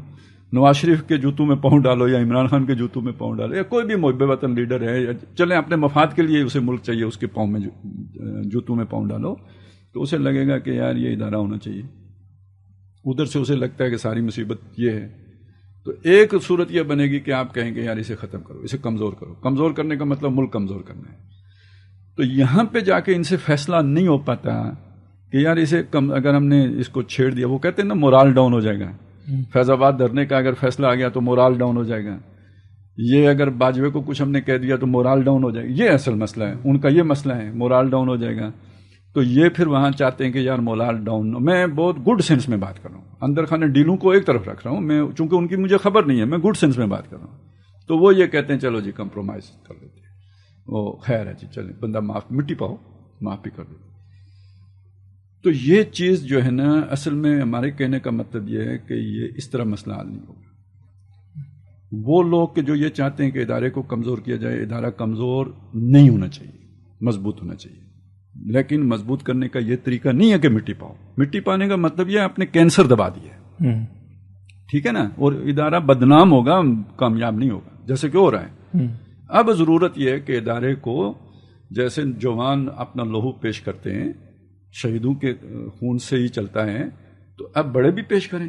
نواز شریف کے جوتوں میں پاؤں ڈالو یا عمران خان کے جوتوں میں پاؤں ڈالو، یا کوئی بھی محب وطن لیڈر ہے، یا چلیں اپنے مفاد کے لیے اسے ملک چاہیے، اس کے پاؤں میں جوتوں میں پاؤں ڈالو، تو اسے لگے گا کہ یار یہ ادارہ ہونا چاہیے. ادھر سے اسے لگتا ہے کہ ساری مصیبت یہ ہے. تو ایک صورت یہ بنے گی کہ آپ کہیں گے یار اسے ختم کرو، اسے کمزور کرو. کمزور کرنے کا مطلب ملک کمزور کرنا ہے. تو یہاں پہ جا کے ان سے فیصلہ نہیں ہو پاتا کہ یار اسے اگر ہم نے اس کو چھیڑ دیا، وہ کہتے ہیں نا مورال ڈاؤن ہو جائے گا. فیض آباد دھرنے کا اگر فیصلہ آ گیا تو مورال ڈاؤن ہو جائے گا. یہ اگر باجوے کو کچھ ہم نے کہہ دیا تو مورال ڈاؤن ہو جائے گا. یہ اصل مسئلہ ہے ان کا، یہ مسئلہ ہے مورال ڈاؤن ہو جائے گا. تو یہ پھر وہاں چاہتے ہیں کہ یار مورال ڈاؤن. میں بہت گڈ سینس میں بات کر رہا ہوں، اندر خانہ ڈیلوں کو ایک طرف رکھ رہا ہوں میں، چونکہ ان کی مجھے خبر نہیں ہے، میں گڈ سینس میں بات کر رہا ہوں. تو وہ یہ کہتے ہیں چلو جی کمپرومائز کر لیتے ہیں، وہ خیر ہے جی، چلیں بندہ معاف، مٹی پاؤ، معاف بھی کر دیتے. تو یہ چیز جو ہے نا اصل میں ہمارے کہنے کا مطلب یہ ہے کہ یہ اس طرح مسئلہ حل نہیں ہوگا. وہ لوگ کہ جو یہ چاہتے ہیں کہ ادارے کو کمزور کیا جائے، ادارہ کمزور نہیں ہونا چاہیے، مضبوط ہونا چاہیے. لیکن مضبوط کرنے کا یہ طریقہ نہیں ہے کہ مٹی پاؤ. مٹی پانے کا مطلب یہ آپ نے کینسر دبا دیا ہے، ٹھیک ہے نا، اور ادارہ بدنام ہوگا، کامیاب نہیں ہوگا، جیسے کہ ہو رہا ہے. اب ضرورت یہ ہے کہ ادارے کو جیسے جوان اپنا لہو پیش کرتے ہیں، شہیدوں کے خون سے ہی چلتا ہے، تو اب بڑے بھی پیش کریں.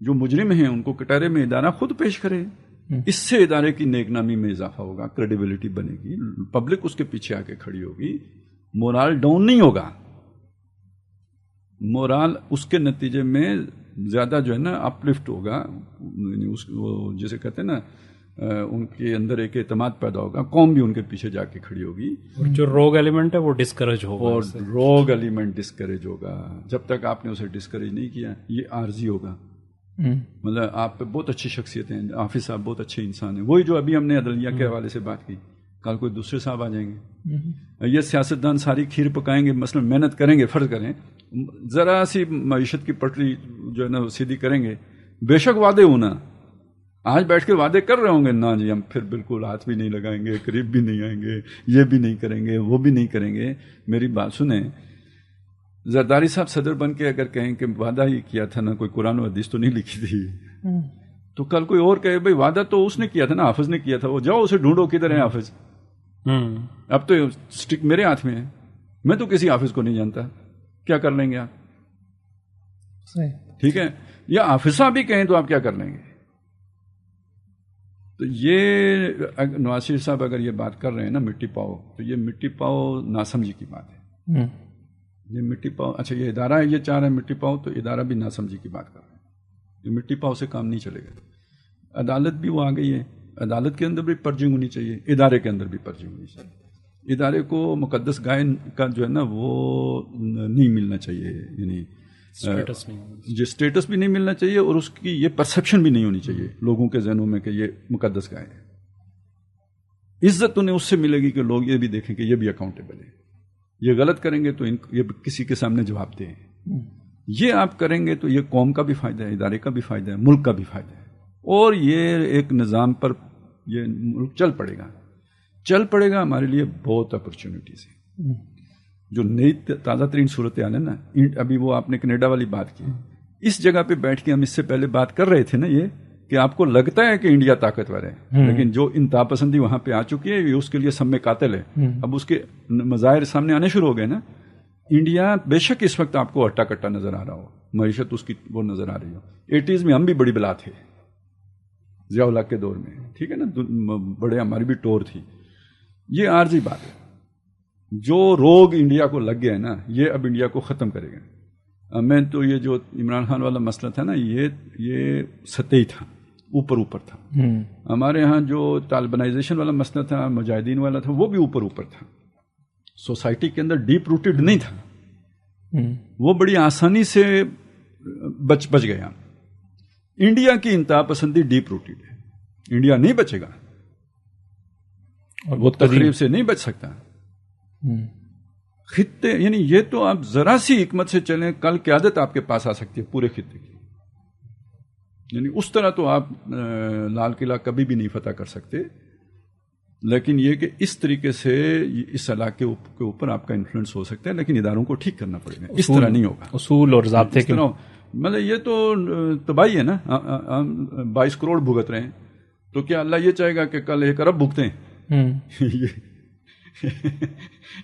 جو مجرم ہیں ان کو کٹہرے میں ادارہ خود پیش کرے. اس سے ادارے کی نیک نامی میں اضافہ ہوگا، کریڈیبلٹی بنے گی، پبلک اس کے پیچھے آ کے کھڑی ہوگی. مورال ڈاؤن نہیں ہوگا، مورال اس کے نتیجے میں زیادہ جو ہے نا اپلفٹ ہوگا. وہ جسے کہتے ہیں نا ان کے اندر ایک اعتماد پیدا ہوگا، قوم بھی ان کے پیچھے جا کے کھڑی ہوگی، اور جو روگ ایلیمنٹ ہے وہ ڈسکریج ہوگا. اور روگ ایلیمنٹ ڈسکریج ہوگا. جب تک آپ نے اسے ڈسکریج نہیں کیا یہ عارضی ہوگا. مطلب آپ پہ بہت اچھی شخصیت ہیں، حافظ صاحب بہت اچھے انسان ہیں، وہی جو ابھی ہم نے عدلیہ کے حوالے سے بات کی، کل کوئی دوسرے صاحب آ جائیں گے. یہ سیاستدان ساری کھیر پکائیں گے، مثلا محنت کریں گے، فرض کریں ذرا سی معیشت کی پٹری جو ہے نا سیدھی کریں گے، بے شک وعدے ہونا، آج بیٹھ کے وعدے کر رہے ہوں گے، نا جی ہم پھر بالکل ہاتھ بھی نہیں لگائیں گے، قریب بھی نہیں آئیں گے، یہ بھی نہیں کریں گے، وہ بھی نہیں کریں گے. میری بات سنیں، زرداری صاحب صدر بن کے اگر کہیں کہ وعدہ ہی کیا تھا نا، کوئی قرآن و حدیث تو نہیں لکھی تھی، تو کل کوئی اور کہے بھائی وعدہ تو اس نے کیا تھا نا، حافظ نے کیا تھا، وہ جاؤ اسے ڈھونڈو کدھر ہے حافظ. اب تو اسٹک میرے ہاتھ میں ہے، میں تو کسی حافظ کو نہیں جانتا، کیا کر لیں گے آپ؟ ٹھیک ہے، یا حافظ صاحب بھی کہیں تو آپ کیا کر لیں گے؟ تو یہ نواز شریف صاحب اگر یہ بات کر رہے ہیں نا مٹی پاؤ، تو یہ مٹی پاؤ ناسمجھی کی بات ہے. یہ مٹی پاؤ، اچھا یہ ادارہ ہے یہ چاہ رہا ہے مٹی پاؤ، تو ادارہ بھی ناسمجھی کی بات کر رہے ہیں. یہ مٹی پاؤ سے کام نہیں چلے گا. عدالت بھی وہ آ گئی ہے، عدالت کے اندر بھی پرجنگ ہونی چاہیے، ادارے کے اندر بھی پرجنگ ہونی چاہیے. ادارے کو مقدس گائے کا جو ہے نا وہ نہیں ملنا چاہیے، یعنی جو اسٹیٹس بھی نہیں ملنا چاہیے، اور اس کی یہ پرسیپشن بھی نہیں ہونی چاہیے لوگوں کے ذہنوں میں کہ یہ مقدس گائے ہے. عزت انہیں اس سے ملے گی کہ لوگ یہ بھی دیکھیں کہ یہ بھی اکاؤنٹیبل ہے. یہ غلط کریں گے تو یہ کسی کے سامنے جواب دیں. یہ آپ کریں گے تو یہ قوم کا بھی فائدہ ہے، ادارے کا بھی فائدہ ہے، ملک کا بھی فائدہ ہے، اور یہ ایک نظام پر یہ ملک چل پڑے گا. ہمارے لیے بہت اپرچونٹیز ہیں. جو نئی تازہ ترین صورتحال ہے نا، ابھی وہ آپ نے کینیڈا والی بات کی، اس جگہ پہ بیٹھ کے ہم اس سے پہلے بات کر رہے تھے نا، یہ کہ آپ کو لگتا ہے کہ انڈیا طاقتور ہے، لیکن جو انتہا پسندی وہاں پہ آ چکی ہے یہ اس کے لیے سم میں قاتل ہے. اب اس کے مظاہر سامنے آنے شروع ہو گئے نا. انڈیا بے شک اس وقت آپ کو ہٹا کٹا نظر آ رہا ہو، معیشت اس کی وہ نظر آ رہی ہو. 80s میں ہم بھی بڑی بلا تھے، ضیاء الحق کے دور میں، ٹھیک ہے نا، بڑے ہماری بھی ٹور تھی. یہ عارضی بات ہے. جو روگ انڈیا کو لگ گیا ہے نا، یہ اب انڈیا کو ختم کرے گا. میں تو یہ جو عمران خان والا مسئلہ تھا نا، یہ سطحی تھا، اوپر تھا. ہمارے ہاں جو طالبانائزیشن والا مسئلہ تھا، مجاہدین والا تھا، وہ بھی اوپر تھا، سوسائٹی کے اندر ڈیپ روٹڈ نہیں تھا. وہ بڑی آسانی سے بچ گیا. انڈیا کی انتہا پسندی ڈیپ روٹڈ ہے. انڈیا نہیں بچے گا، اور وہ تقریب سے نہیں بچ سکتا. خطے، یعنی یہ تو آپ ذرا سی حکمت سے چلیں، کل قیادت آپ کے پاس آ سکتی ہے پورے خطے کی. یعنی اس طرح تو آپ لال قلعہ کبھی بھی نہیں فتح کر سکتے، لیکن یہ کہ اس طریقے سے اس علاقے کے اوپر آپ کا انفلوئنس ہو سکتا ہے، لیکن اداروں کو ٹھیک کرنا پڑے گا. اس طرح نہیں ہوگا. اصول اور ضابطے کے مطلب یہ تو تباہی ہے نا. 22 کروڑ بھگت رہے ہیں، تو کیا اللہ یہ چاہے گا کہ کل 1 ارب بھگتے ہیں؟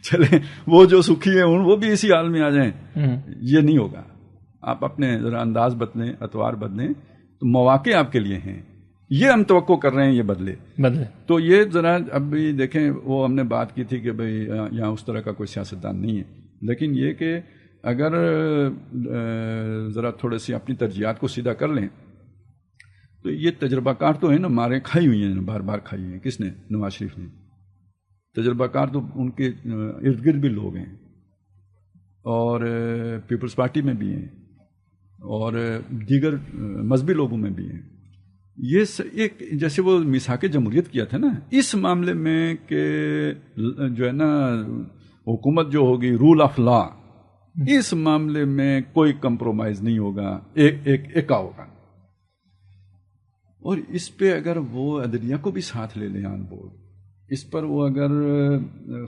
چلے وہ جو سکھی ہیں وہ بھی اسی حال میں آ جائیں، یہ نہیں ہوگا. آپ اپنے ذرا انداز بدلیں، اطوار بدلیں، تو مواقع آپ کے لیے ہیں. یہ ہم توقع کر رہے ہیں یہ بدلے. تو یہ ذرا اب بھی دیکھیں، وہ ہم نے بات کی تھی کہ بھئی یہاں اس طرح کا کوئی سیاستدان نہیں ہے، لیکن یہ کہ اگر ذرا تھوڑے سی اپنی ترجیحات کو سیدھا کر لیں تو یہ تجربہ کار تو ہے نا، ماریں کھائی ہوئی ہیں، بار بار کھائی ہوئی ہیں. کس نے؟ نواز شریف نے. تجربہ کار تو ان کے ارد گرد بھی لوگ ہیں، اور پیپلز پارٹی میں بھی ہیں، اور دیگر مذہبی لوگوں میں بھی ہیں. یہ ایک جیسے وہ میثاق جمہوریت کیا تھا نا، اس معاملے میں کہ جو ہے نا حکومت جو ہوگی رول آف لا، اس معاملے میں کوئی کمپرومائز نہیں ہوگا، ایک ہوگا. اور اس پہ اگر وہ عدلیہ کو بھی ساتھ لے لیں آن بورڈ، اس پر وہ اگر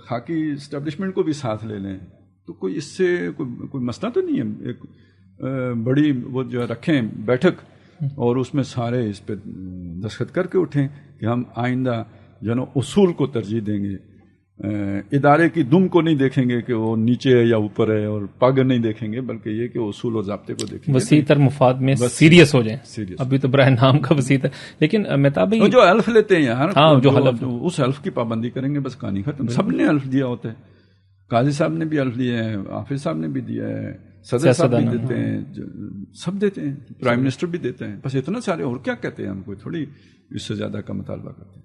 خاکی اسٹیبلشمنٹ کو بھی ساتھ لے لیں، تو کوئی اس سے کوئی مسئلہ تو نہیں ہے. ایک بڑی وہ جو رکھیں بیٹھک، اور اس میں سارے اس پہ دستخط کر کے اٹھیں کہ ہم آئندہ جو ہے نا اصول کو ترجیح دیں گے، ادارے کی دم کو نہیں دیکھیں گے کہ وہ نیچے ہے یا اوپر ہے، اور پگ نہیں دیکھیں گے، بلکہ یہ کہ اصول اور ضابطے کو دیکھیں گے. وسیع تر مفاد میں سیریس ہو جائیں. ابھی تو برائے نام کا وسیع تر، لیکن مہتاب بھائی جو حلف لیتے ہیں یار، جو حلف، اس حلف کی پابندی کریں گے، بس کہانی ختم. سب نے حلف دیا ہوتا ہے. قاضی صاحب نے بھی حلف لیا ہے، حافظ صاحب نے بھی دیا ہے، صدر صاحب بھی دیتے ہیں، سب دیتے ہیں، پرائم منسٹر بھی دیتے ہیں. بس اتنا سارے، اور کیا کہتے ہیں؟ ہم کوئی تھوڑی اس سے زیادہ کا مطالبہ کرتے ہیں.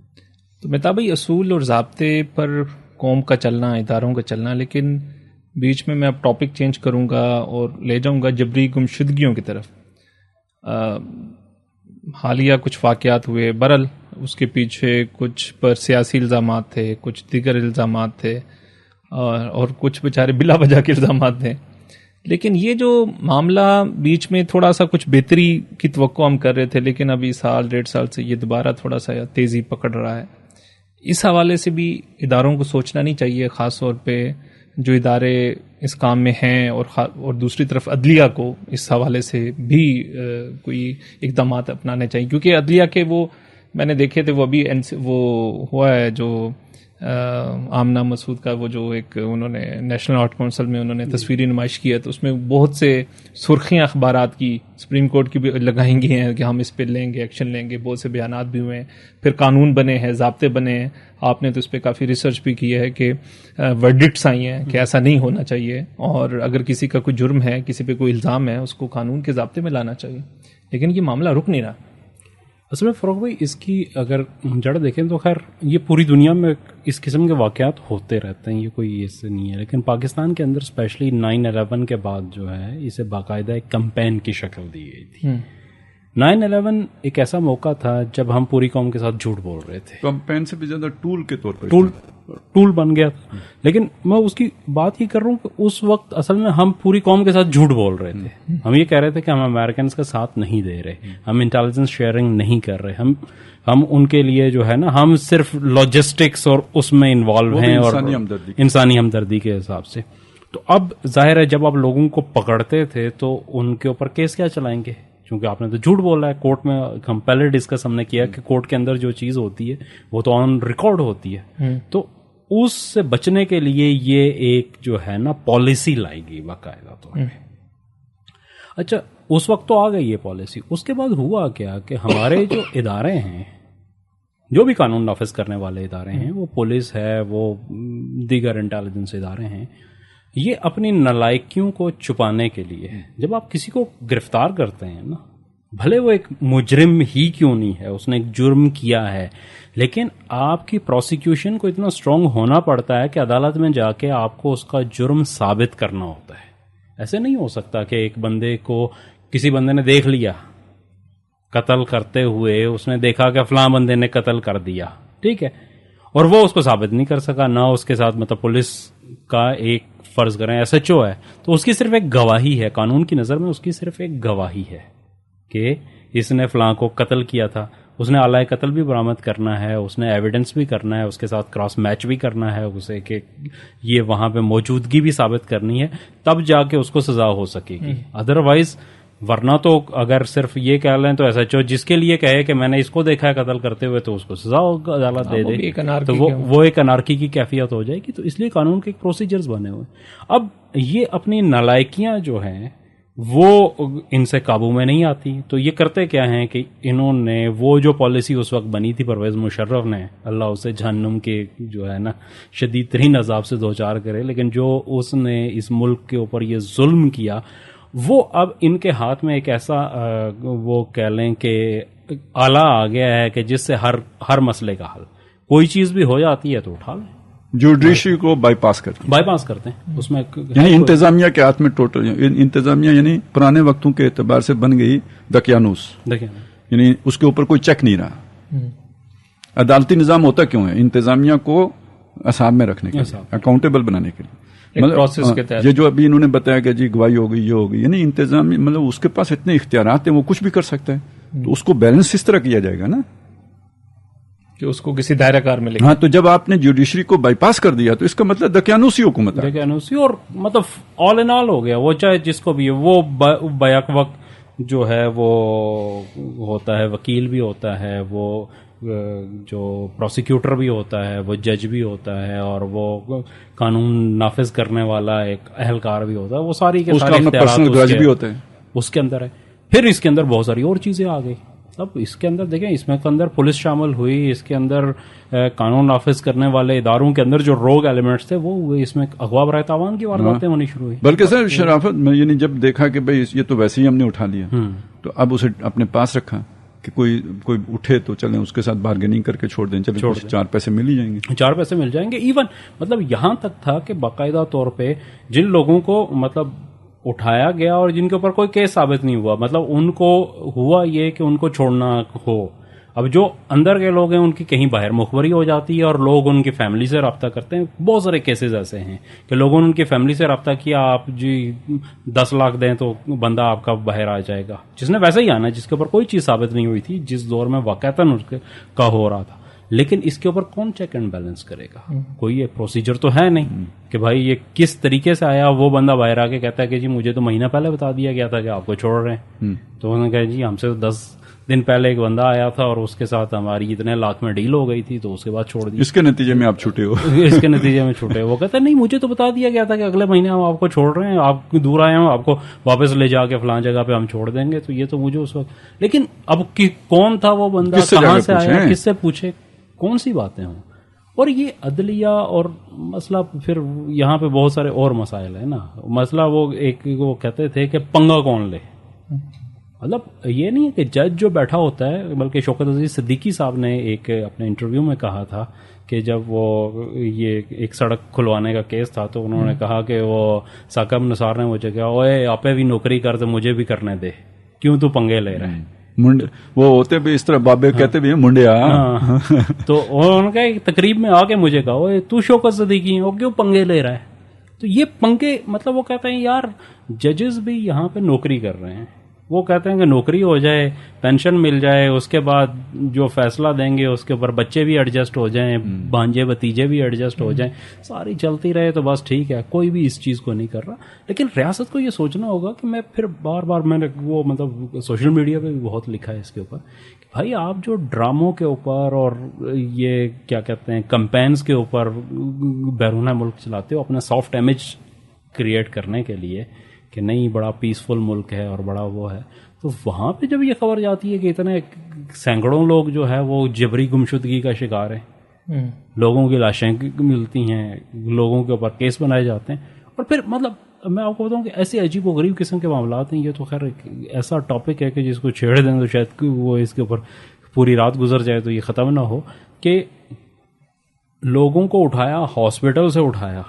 تو مہتاب بھائی، اصول اور ضابطے پر قوم کا چلنا، اداروں کا چلنا، لیکن بیچ میں اب ٹاپک چینج کروں گا اور لے جاؤں گا جبری گمشدگیوں کی طرف. حالیہ کچھ واقعات ہوئے، برحال اس کے پیچھے کچھ پر سیاسی الزامات تھے، کچھ دیگر الزامات تھے، اور کچھ بیچارے بلا وجہ کے الزامات تھے. لیکن یہ جو معاملہ بیچ میں تھوڑا سا کچھ بہتری کی توقع ہم کر رہے تھے، لیکن ابھی 1.5 سال سے یہ دوبارہ تھوڑا سا تیزی پکڑ رہا ہے. اس حوالے سے بھی اداروں کو سوچنا نہیں چاہیے، خاص طور پہ جو ادارے اس کام میں ہیں اور دوسری طرف عدلیہ کو اس حوالے سے بھی کوئی اقدامات اپنانے چاہیے، کیونکہ عدلیہ کے وہ میں نے دیکھے تھے، وہ ابھی وہ ہوا ہے جو آمنہ مسعود کا وہ جو ایک انہوں نے نیشنل آرٹ کونسل میں انہوں نے تصویری نمائش کی ہے، تو اس میں بہت سے سرخیاں اخبارات کی سپریم کورٹ کی بھی لگائیں گئی ہیں کہ ہم اس پہ لیں گے، ایکشن لیں گے، بہت سے بیانات بھی ہوئے ہیں، پھر قانون بنے ہیں، ضابطے بنے ہیں، آپ نے تو اس پہ کافی ریسرچ بھی کی ہے کہ ورڈکٹس آئی ہیں کہ ایسا نہیں ہونا چاہیے، اور اگر کسی کا کوئی جرم ہے، کسی پہ کوئی الزام ہے، اس کو قانون کے ضابطے میں لانا چاہیے، لیکن یہ معاملہ رک نہیں رہا۔ اصل میں فروغ بھائی اس کی اگر جڑ دیکھیں تو خیر یہ پوری دنیا میں اس قسم کے واقعات ہوتے رہتے ہیں، یہ کوئی ایسے نہیں ہے، لیکن پاکستان کے اندر اسپیشلی 9/11 کے بعد جو ہے اسے باقاعدہ ایک کمپین کی شکل دی گئی تھی۔ 9/11 ایک ایسا موقع تھا جب ہم پوری قوم کے ساتھ جھوٹ بول رہے تھے، کمپین سے بھی زیادہ ٹول کے طور پر ٹول بن گیا تھا، لیکن میں اس کی بات یہ کر رہا ہوں کہ اس وقت اصل میں ہم پوری قوم کے ساتھ جھوٹ بول رہے تھے، ہم یہ کہہ رہے تھے کہ ہم امریکنز کا ساتھ نہیں دے رہے، ہم انٹیلیجنس شیئرنگ نہیں کر رہے، ہم ان کے لیے جو ہے نا ہم صرف لاجسٹکس اور اس میں انوالو ہیں اور انسانی ہمدردی کے حساب سے۔ تو اب ظاہر ہے جب آپ لوگوں کو پکڑتے تھے تو ان کے اوپر کیس کیا چلائیں گے، کیونکہ آپ نے تو جھوٹ بولا ہے کورٹ میں، ہم پہلے ڈسکس ہم نے کیا کہ کورٹ کے اندر جو چیز ہوتی ہے وہ تو آن ریکارڈ ہوتی ہے، تو اس سے بچنے کے لیے یہ ایک جو ہے نا پالیسی لائی گئی باقاعدہ طور پہ۔ اچھا اس وقت تو آ گئی یہ پالیسی، اس کے بعد ہوا کیا کہ ہمارے جو ادارے ہیں، جو بھی قانون نافذ کرنے والے ادارے ہیں، وہ پولیس ہے، وہ دیگر انٹیلیجنس ادارے ہیں، یہ اپنی نالائکیوں کو چھپانے کے لیے جب آپ کسی کو گرفتار کرتے ہیں نا، بھلے وہ ایک مجرم ہی کیوں نہیں ہے، اس نے ایک جرم کیا ہے، لیکن آپ کی پروسیکیوشن کو اتنا اسٹرانگ ہونا پڑتا ہے کہ عدالت میں جا کے آپ کو اس کا جرم ثابت کرنا ہوتا ہے۔ ایسے نہیں ہو سکتا کہ ایک بندے کو کسی بندے نے دیکھ لیا قتل کرتے ہوئے، اس نے دیکھا کہ فلاں بندے نے قتل کر دیا، ٹھیک ہے، اور وہ اس کو ثابت نہیں کر سکا، نہ اس کے ساتھ مطلب پولیس کا ایک فرض کریں ایس ایچ او ہے تو اس کی صرف ایک گواہی ہے، قانون کی نظر میں اس کی صرف ایک گواہی ہے کہ اس نے فلاں کو قتل کیا تھا، اس نے آلہ قتل بھی برآمد کرنا ہے، اس نے ایویڈنس بھی کرنا ہے، اس کے ساتھ کراس میچ بھی کرنا ہے اسے کہ یہ وہاں پہ موجودگی بھی ثابت کرنی ہے، تب جا کے اس کو سزا ہو سکے گی، ادروائز ورنہ تو اگر صرف یہ کہہ لیں تو ایسا چو جس کے لیے کہے کہ میں نے اس کو دیکھا ہے قتل کرتے ہوئے تو اس کو سزا عدالت دے دے تو وہ ایک انارکی کی کیفیت ہو جائے گی۔ تو اس لیے قانون کے ایک پروسیجرز بنے ہوئے، اب یہ اپنی نالائکیاں جو ہیں وہ ان سے قابو میں نہیں آتی، تو یہ کرتے کیا ہیں کہ انہوں نے وہ جو پالیسی اس وقت بنی تھی پرویز مشرف نے، اللہ اسے جہنم کے جو ہے نا شدید ترین عذاب سے دوچار کرے، لیکن جو اس نے اس ملک کے اوپر یہ ظلم کیا، وہ اب ان کے ہاتھ میں ایک ایسا وہ کہہ لیں کہ آلہ آ گیا ہے کہ جس سے ہر مسئلے کا حل، کوئی چیز بھی ہو جاتی ہے تو اٹھا لیں، جوڈیشری کو بائی پاس کرتے ہیں اس میں، یعنی انتظامیہ کے ہاتھ میں ٹوٹل انتظامیہ یعنی پرانے وقتوں کے اعتبار سے بن گئی دقیانوس، یعنی اس کے اوپر کوئی چیک نہیں رہا۔ عدالتی نظام ہوتا کیوں ہے؟ انتظامیہ کو اصحاب میں رکھنے کے لیے، اکاؤنٹیبل بنانے کے لیے، یہ جو ابھی انہوں نے بتایا کہ جی گواہی ہو گئی، یہ ہو گئی، یعنی انتظامیہ مطلب اس کے پاس اتنے اختیارات ہیں، وہ کچھ بھی کر سکتا ہے، تو اس کو بیلنس اس طرح کیا جائے گا نا کہ اس کو کسی دائرہ کار میں لے۔ ہاں، تو جب آپ نے جوڈیشری کو بائی پاس کر دیا تو اس کا مطلب دقیانوسی حکومت ہے، دقیانوسی، اور مطلب آل ان آل ہو گیا، وہ چاہے جس کو بھی وہ بیک وقت جو ہے وہ ہوتا ہے، وکیل بھی ہوتا ہے، وہ جو پروسیکیوٹر بھی ہوتا ہے، وہ جج بھی ہوتا ہے، اور وہ قانون نافذ کرنے والا ایک اہلکار بھی ہوتا ہے، وہ ساری کے سارے اختیارات بھی ہوتے ہیں اس کے اندر ہے۔ پھر اس کے اندر بہت ساری اور چیزیں آ گئی، اب اس کے اندر دیکھیں، اس میں کے اندر پولیس شامل ہوئی، اس کے اندر قانون نافذ کرنے والے اداروں کے اندر جو روگ ایلیمنٹس تھے وہ ہوئے، اس میں اغوا برائے تاوان کی وارداتیں ہونی شروع ہوئی، بلکہ سر شرافت میں یعنی جب دیکھا کہ بھائی یہ تو ویسے ہی ہم نے اٹھا لیا تو اب اسے اپنے پاس رکھا کہ کوئی اٹھے تو چلیں اس کے ساتھ بارگیننگ کر کے چھوڑ دیں، چلیں 4 پیسے مل ہی جائیں گے، 4 پیسے مل جائیں گے۔ ایون مطلب یہاں تک تھا کہ باقاعدہ طور پہ جن لوگوں کو مطلب اٹھایا گیا اور جن کے اوپر کوئی کیس ثابت نہیں ہوا، مطلب ان کو ہوا یہ کہ ان کو چھوڑنا ہو، اب جو اندر کے لوگ ہیں ان کی کہیں باہر مخبری ہو جاتی ہے اور لوگ ان کی فیملی سے رابطہ کرتے ہیں، بہت سارے کیسز ایسے ہیں کہ لوگوں نے ان کی فیملی سے رابطہ کیا، آپ جی 10 لاکھ دیں تو بندہ آپ کا باہر آ جائے گا، جس نے ویسے ہی آنا، جس کے اوپر کوئی چیز ثابت نہیں ہوئی تھی، جس دور میں واقعتاً اس کا ہو رہا تھا، لیکن اس کے اوپر کون چیک اینڈ بیلنس کرے گا؟ کوئی یہ پروسیجر تو ہے نہیں کہ بھائی یہ کس طریقے سے آیا. وہ بندہ باہر آ کے کہتا ہے کہ جی مجھے تو مہینہ پہلے بتا دیا گیا تھا کہ آپ کو چھوڑ رہے ہیں. تو انہوں نے کہا جی ہم سے تو 10 دن پہلے ایک بندہ آیا تھا اور اس کے ساتھ ہماری اتنے لاکھ میں ڈیل ہو گئی تھی تو اس کے بعد چھوڑ دیا. اس کے نتیجے میں آپ چھوٹے ہو. اس کے نتیجے میں چھوٹے. وہ کہتا ہے نہیں مجھے تو بتا دیا گیا تھا کہ اگلے مہینے ہم آپ کو چھوڑ رہے ہیں, آپ دور آئے ہیں, آپ کو واپس لے جا کے فلاں جگہ پہ ہم چھوڑ دیں گے. تو یہ تو مجھے اس وقت, لیکن اب کون تھا وہ بندہ, کہاں سے آیا, کس سے پوچھے, کون سی باتیں ہوں. اور یہ عدلیہ اور مسئلہ پھر یہاں پہ بہت سارے اور مسائل ہیں نا. مسئلہ وہ کہتے تھے کہ پنگا کون لے. مطلب یہ نہیں ہے کہ جج جو بیٹھا ہوتا ہے, بلکہ شوکت عزیز صدیقی صاحب نے ایک اپنے انٹرویو میں کہا تھا کہ جب وہ یہ ایک سڑک کھلوانے کا کیس تھا تو انہوں نے کہا کہ وہ ثاقب نثار نے مجھے کہا اوے آپ بھی نوکری کر تو مجھے بھی کرنے دے, کیوں تو پنگے لے رہے ہیں. منڈے وہ ہوتے بھی اس طرح, بابے کہتے بھی ہیں منڈیا. تو انہوں نے ایک تقریب میں آ کے مجھے کہا اوے تو شوکت صدیقی ہے, وہ کیوں پنگے لے رہا ہے. تو یہ پنگے مطلب وہ کہتے ہیں یار ججز بھی یہاں پہ نوکری کر رہے ہیں. وہ کہتے ہیں کہ نوکری ہو جائے, پینشن مل جائے, اس کے بعد جو فیصلہ دیں گے اس کے اوپر بچے بھی ایڈجسٹ ہو جائیں, بھانجے بھتیجے بھی ایڈجسٹ ہو جائیں, ساری چلتی رہے تو بس ٹھیک ہے. کوئی بھی اس چیز کو نہیں کر رہا. لیکن ریاست کو یہ سوچنا ہوگا کہ میں پھر بار بار میں نے وہ مطلب سوشل میڈیا پہ بھی بہت لکھا ہے اس کے اوپر کہ بھائی آپ جو ڈراموں کے اوپر اور یہ کیا کہتے ہیں کمپینز کے اوپر بیرون ملک چلاتے ہو اپنا سافٹ امیج کریٹ کرنے کے لیے کہ نہیں بڑا پیسفل ملک ہے اور بڑا وہ ہے, تو وہاں پہ جب یہ خبر جاتی ہے کہ اتنے سینکڑوں لوگ جو ہے وہ جبری گمشدگی کا شکار ہیں, لوگوں کی لاشیں ملتی ہیں, لوگوں کے اوپر کیس بنائے جاتے ہیں, اور پھر مطلب میں آپ کو بتاؤں کہ ایسے عجیب و غریب قسم کے معاملات ہیں. یہ تو خیر ایسا ٹاپک ہے کہ جس کو چھیڑ دیں تو شاید وہ اس کے اوپر پوری رات گزر جائے تو یہ ختم نہ ہو. کہ لوگوں کو اٹھایا, ہاسپٹل سے اٹھایا,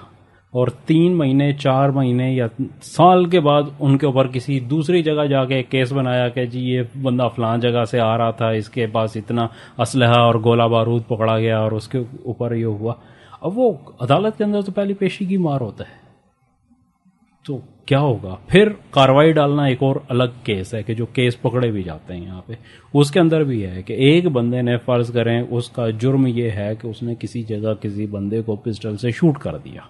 اور 3 مہینے 4 مہینے یا سال کے بعد ان کے اوپر کسی دوسری جگہ جا کے ایک کیس بنایا کہ جی یہ بندہ فلاں جگہ سے آ رہا تھا, اس کے پاس اتنا اسلحہ اور گولہ بارود پکڑا گیا اور اس کے اوپر یہ ہوا. اب وہ عدالت کے اندر تو پہلی پیشی کی مار ہوتا ہے. تو کیا ہوگا پھر؟ کارروائی ڈالنا ایک اور الگ کیس ہے کہ جو کیس پکڑے بھی جاتے ہیں یہاں پہ. اس کے اندر بھی ہے کہ ایک بندے نے فرض کریں اس کا جرم یہ ہے کہ اس نے کسی جگہ کسی بندے کو پسٹل سے شوٹ کر دیا,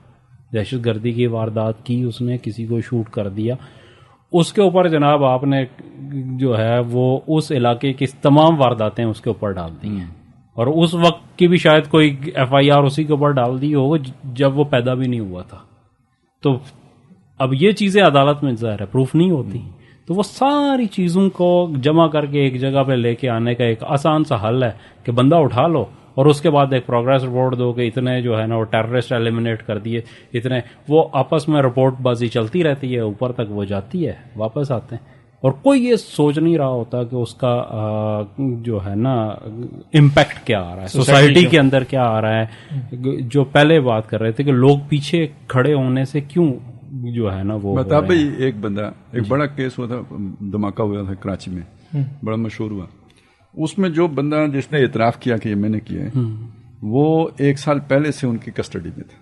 دہشت گردی کی واردات کی, اس نے کسی کو شوٹ کر دیا. اس کے اوپر جناب آپ نے جو ہے وہ اس علاقے کی تمام وارداتیں اس کے اوپر ڈال دی ہیں, اور اس وقت کی بھی شاید کوئی FIR اسی کے اوپر ڈال دی ہو جب وہ پیدا بھی نہیں ہوا تھا. تو اب یہ چیزیں عدالت میں ظاہر ہے پروف نہیں ہوتی. تو وہ ساری چیزوں کو جمع کر کے ایک جگہ پہ لے کے آنے کا ایک آسان سا حل ہے کہ بندہ اٹھا لو اور اس کے بعد ایک پروگریس رپورٹ دو کہ اتنے جو ہے نا وہ ٹیررسٹ ایلیمنیٹ کر دیے, اتنے. وہ آپس میں رپورٹ بازی چلتی رہتی ہے, اوپر تک وہ جاتی ہے, واپس آتے ہیں, اور کوئی یہ سوچ نہیں رہا ہوتا کہ اس کا جو ہے نا امپیکٹ کیا آ رہا ہے, سوسائٹی کے اندر کیا آ رہا ہے. جو پہلے بات کر رہے تھے کہ لوگ پیچھے کھڑے ہونے سے کیوں جو ہے نا وہ بتا بھائی. ایک بندہ, ایک بڑا کیس ہوا تھا, دھماکہ ہوا تھا کراچی میں, بڑا مشہور ہوا. اس میں جو بندہ جس نے اعتراف کیا کہ یہ میں نے کیا ہے, وہ 1 سال پہلے سے ان کی کسٹڈی میں تھا.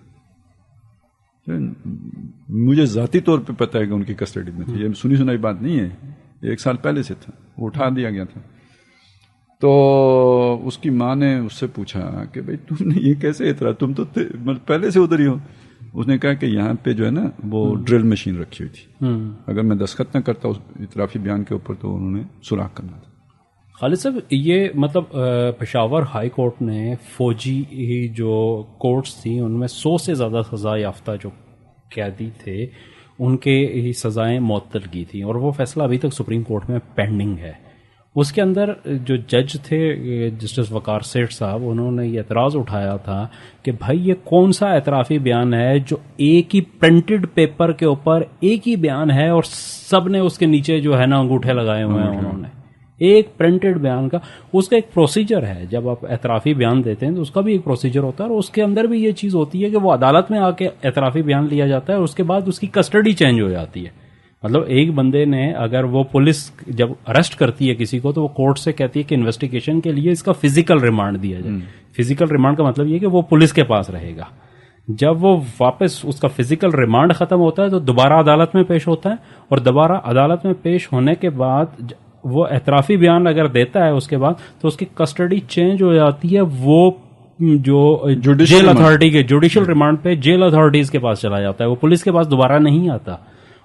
مجھے ذاتی طور پہ پتہ ہے کہ ان کی کسٹڈی میں تھا, یہ سنی سنائی بات نہیں ہے, 1 سال پہلے سے تھا, وہ اٹھا دیا گیا تھا. تو اس کی ماں نے اس سے پوچھا کہ بھائی تم نے یہ کیسے اعتراف, تم تو پہلے سے ادھر ہی ہو. اس نے کہا کہ یہاں پہ جو ہے نا وہ ڈرل مشین رکھی ہوئی تھی, اگر میں دستخط نہ کرتا اس اعترافی بیان کے اوپر تو انہوں نے سوراخ کرنا تھا. خالد صاحب یہ مطلب پشاور ہائی کورٹ نے فوجی جو کورٹس تھیں ان میں 100 سے زیادہ سزا یافتہ جو قیدی تھے ان کے سزائیں معطل کی تھیں, اور وہ فیصلہ ابھی تک سپریم کورٹ میں پینڈنگ ہے. اس کے اندر جو جج تھے جسٹس وقار سیٹھ صاحب, انہوں نے یہ اعتراض اٹھایا تھا کہ بھائی یہ کون سا اعترافی بیان ہے جو ایک ہی پرنٹڈ پیپر کے اوپر ایک ہی بیان ہے اور سب نے اس کے نیچے جو ہے نا انگوٹھے لگائے ہوئے ہیں. انہوں نے ایک پرنٹڈ بیان کا, اس کا ایک پروسیجر ہے, جب آپ اعترافی بیان دیتے ہیں تو اس کا بھی ایک پروسیجر ہوتا ہے, اور اس کے اندر بھی یہ چیز ہوتی ہے کہ وہ عدالت میں آ کے اعترافی بیان لیا جاتا ہے اور اس کے بعد اس کی کسٹڈی چینج ہو جاتی ہے. مطلب ایک بندے نے اگر وہ پولیس جب اریسٹ کرتی ہے کسی کو تو وہ کورٹ سے کہتی ہے کہ انویسٹیگیشن کے لیے اس کا فزیکل ریمانڈ دیا جائے. فزیکل ریمانڈ کا مطلب یہ کہ وہ پولیس کے پاس رہے گا. جب وہ واپس اس کا فزیکل ریمانڈ ختم ہوتا ہے تو دوبارہ عدالت میں پیش ہوتا ہے, اور دوبارہ عدالت میں پیش ہونے کے بعد وہ اعترافی بیان اگر دیتا ہے اس کے بعد تو اس کی کسٹڈی چینج ہو جاتی ہے, وہ جو جیل اتھارٹی کے جوڈیشل ریمانڈ پہ جیل اتھارٹیز کے پاس چلا جاتا ہے, وہ پولیس کے پاس دوبارہ نہیں آتا,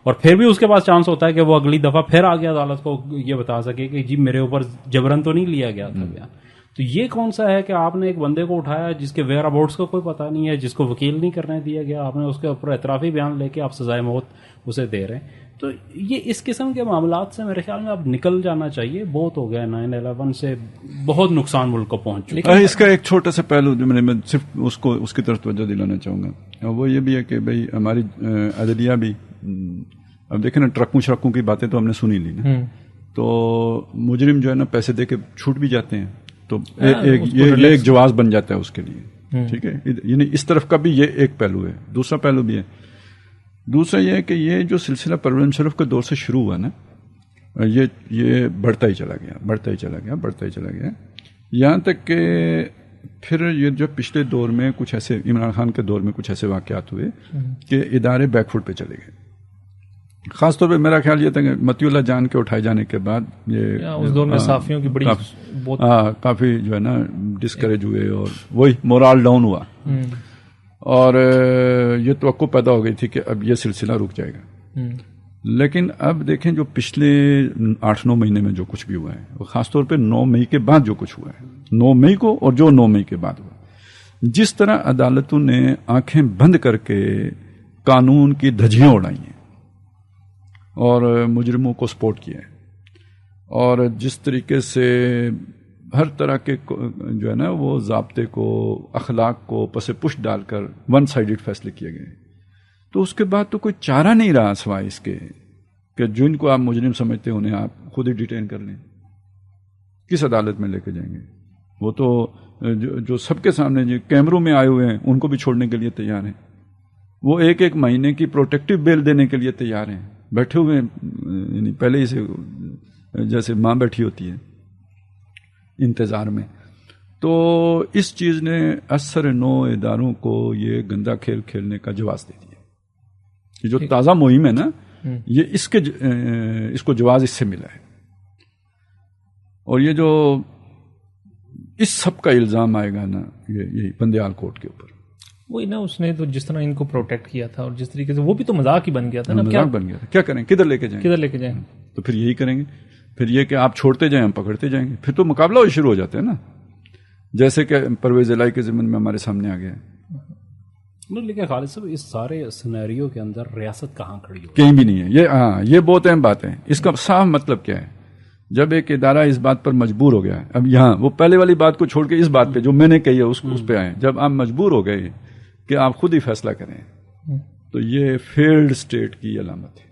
اور پھر بھی اس کے پاس چانس ہوتا ہے کہ وہ اگلی دفعہ پھر آگے عدالت کو یہ بتا سکے کہ جی میرے اوپر جبرن تو نہیں لیا گیا تھا بیان. تو یہ کون سا ہے کہ آپ نے ایک بندے کو اٹھایا جس کے ویئر اباؤٹس کا کوئی پتہ نہیں ہے, جس کو وکیل نہیں کرنے دیا گیا, آپ نے اس کے اوپر اعترافی بیان لے کے آپ سزائے موت اسے دے رہے ہیں. تو یہ اس قسم کے معاملات سے میرے خیال میں اب نکل جانا چاہیے, بہت ہو گیا 9/11 سے بہت نقصان ملک کو پہنچ چکا ہے. اس کا ایک چھوٹا سا پہلو جو میں صرف اس کی طرف توجہ دلانا چاہوں گا, وہ یہ بھی ہے کہ بھئی ہماری عدلیہ بھی, اب دیکھیں نا ٹرکوں شرکوں کی باتیں تو ہم نے سنی لی نا, تو مجرم جو ہے نا پیسے دے کے چھوٹ بھی جاتے ہیں, تو یہ ایک جواز بن جاتا ہے اس کے لیے, ٹھیک ہے. یعنی اس طرف کا بھی یہ ایک پہلو ہے. دوسرا پہلو بھی ہے, دوسرا یہ ہے کہ یہ جو سلسلہ پروین مشرف کے دور سے شروع ہوا نا, یہ بڑھتا ہی چلا گیا, یہاں تک کہ پھر یہ جو پچھلے دور میں کچھ ایسے, عمران خان کے دور میں کچھ ایسے واقعات ہوئے کہ ادارے بیک فٹ پہ چلے گئے. خاص طور پہ میرا خیال یہ تھا کہ متی اللہ جان کے اٹھائے جانے کے بعد یہ اس دور میں صحافیوں کی بڑی کافی جو ہے نا ڈسکریج ہوئے, اور وہی مورال ڈاؤن ہوا, اور یہ توقع پیدا ہو گئی تھی کہ اب یہ سلسلہ رک جائے گا. لیکن اب دیکھیں جو پچھلے 8-9 مہینے میں جو کچھ بھی ہوا ہے, خاص طور پہ 9 مئی کے بعد جو کچھ ہوا ہے, 9 مئی کو اور جو 9 مئی کے بعد ہوا, جس طرح عدالتوں نے آنکھیں بند کر کے قانون کی دھجیاں اڑائی ہیں اور مجرموں کو سپورٹ کیا ہے, اور جس طریقے سے ہر طرح کے جو ہے نا وہ ضابطے کو, اخلاق کو پس پش ڈال کر ون سائیڈڈ فیصلے کیے گئے, تو اس کے بعد تو کوئی چارہ نہیں رہا سوائے اس کے کہ جن کو آپ مجرم سمجھتے انہیں آپ خود ہی ڈیٹین کر لیں. کس عدالت میں لے کے جائیں گے؟ وہ تو جو سب کے سامنے جو کیمروں میں آئے ہوئے ہیں ان کو بھی چھوڑنے کے لیے تیار ہیں, وہ ایک مہینے کی پروٹیکٹیو بیل دینے کے لیے تیار ہیں, بیٹھے ہوئے یعنی پہلے ہی سے جیسے ماں بیٹھی ہوتی ہے انتظار میں. تو اس چیز نے اثر نو اداروں کو یہ گندا کھیل کھیلنے کا جواز دے دیا. یہ جو تازہ مہم ہے نا, یہ اس کو جواز اس سے ملا ہے, اور یہ جو اس سب کا الزام آئے گا نا یہ بندیال کوٹ کے اوپر, وہی نا اس نے تو جس طرح ان کو پروٹیکٹ کیا تھا اور جس طریقے سے وہ بھی تو مذاق ہی بن گیا تھا نا, مذاق بن گیا تھا. کیا کریں, کدھر لے کے جائیں؟ تو پھر یہی کریں گے, پھر یہ کہ آپ چھوڑتے جائیں ہم پکڑتے جائیں گے, پھر تو مقابلہ ہو شروع ہو جاتے ہیں نا, جیسے کہ پرویز الہی کے ضمن میں ہمارے سامنے آ گیا ہے. لیکن خالد صاحب اس سارے سینیریو کے اندر ریاست کہاں کھڑی ہو؟ کہیں بھی نہیں ہے. یہ بہت اہم بات ہے. اس کا صاف مطلب کیا ہے؟ جب ایک ادارہ اس بات پر مجبور ہو گیا, اب یہاں وہ پہلے والی بات کو چھوڑ کے اس بات پہ جو میں نے کہی ہے اس پہ آئے, جب آپ مجبور ہو گئے کہ آپ خود ہی فیصلہ کریں, تو یہ فیلڈ اسٹیٹ کی علامت ہے,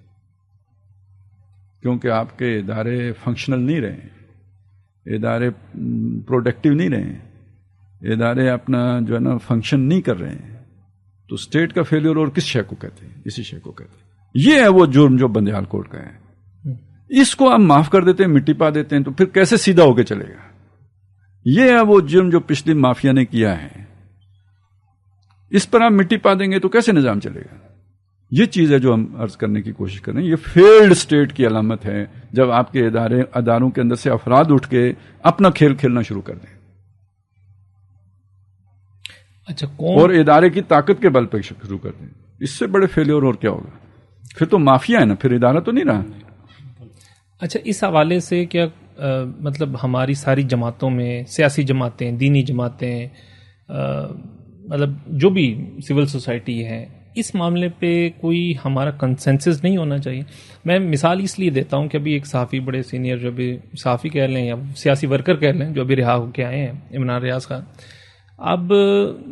کیونکہ آپ کے ادارے فنکشنل نہیں رہے, ادارے پروڈکٹیو نہیں رہے, ادارے اپنا جو ہے نا فنکشن نہیں کر رہے ہیں. تو اسٹیٹ کا فیلئر اور کس شے کو کہتے ہیں؟ اسی شے کو کہتے ہیں. یہ ہے وہ جرم جو بندیال کوٹ کا ہے. اس کو آپ معاف کر دیتے ہیں, مٹی پا دیتے ہیں, تو پھر کیسے سیدھا ہو کے چلے گا؟ یہ ہے وہ جرم جو پچھلی مافیا نے کیا ہے. اس پر آپ مٹی پا دیں گے تو کیسے نظام چلے گا؟ یہ چیز ہے جو ہم عرض کرنے کی کوشش کر رہے ہیں. یہ فیلڈ اسٹیٹ کی علامت ہے جب آپ کے اداروں کے اندر سے افراد اٹھ کے اپنا کھیل کھیلنا شروع کر دیں. اچھا, اور ادارے کی طاقت کے بل پہ شروع کر دیں. اس سے بڑے فیلئر اور کیا ہوگا؟ پھر تو مافیا ہے نا, پھر ادارہ تو نہیں رہا. اچھا, اس حوالے سے کیا مطلب ہماری ساری جماعتوں میں, سیاسی جماعتیں, دینی جماعتیں, مطلب جو بھی سول سوسائٹی ہے, اس معاملے پہ کوئی ہمارا کنسنسس نہیں ہونا چاہیے؟ میں مثال اس لیے دیتا ہوں کہ ابھی ایک صحافی, بڑے سینئر جو ابھی صحافی کہہ لیں یا سیاسی ورکر کہہ لیں, جو ابھی رہا ہو کے آئے ہیں, عمران ریاض خان. اب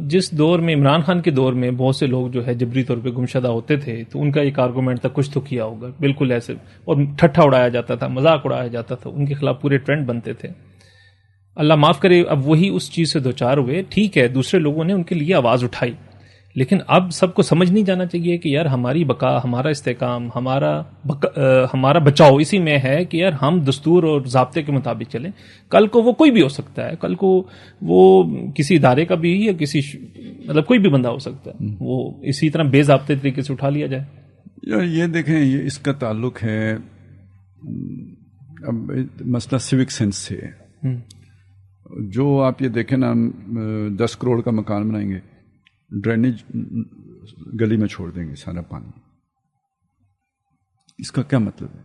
جس دور میں عمران خان کے دور میں بہت سے لوگ جو ہے جبری طور پہ گمشدہ ہوتے تھے, تو ان کا ایک آرگومنٹ تھا, کچھ تو کیا ہوگا, بالکل ایسے, اور ٹھٹھا اڑایا جاتا تھا, مذاق اڑایا جاتا تھا, ان کے خلاف پورے ٹرینڈ بنتے تھے. اللہ معاف کرے, اب وہی اس چیز سے دوچار ہوئے. ٹھیک ہے, دوسرے لوگوں نے ان کے لیے آواز اٹھائی, لیکن اب سب کو سمجھ نہیں جانا چاہیے کہ یار ہماری بقا, ہمارا استحکام, ہمارا بچاؤ اسی میں ہے کہ یار ہم دستور اور ضابطے کے مطابق چلیں. کل کو وہ کوئی بھی ہو سکتا ہے, کل کو وہ کسی ادارے کا بھی یا کسی مطلب کوئی بھی بندہ ہو سکتا ہے, وہ اسی طرح بے ضابطے طریقے سے اٹھا لیا جائے. یہ دیکھیں, یہ اس کا تعلق ہے اب مسئلہ سیوک سینس سے ہے. جو آپ یہ دیکھیں نا 10 کروڑ کا مکان بنائیں گے, ڈرینیج گلی میں چھوڑ دیں گے سارا پانی. اس کا کیا مطلب ہے؟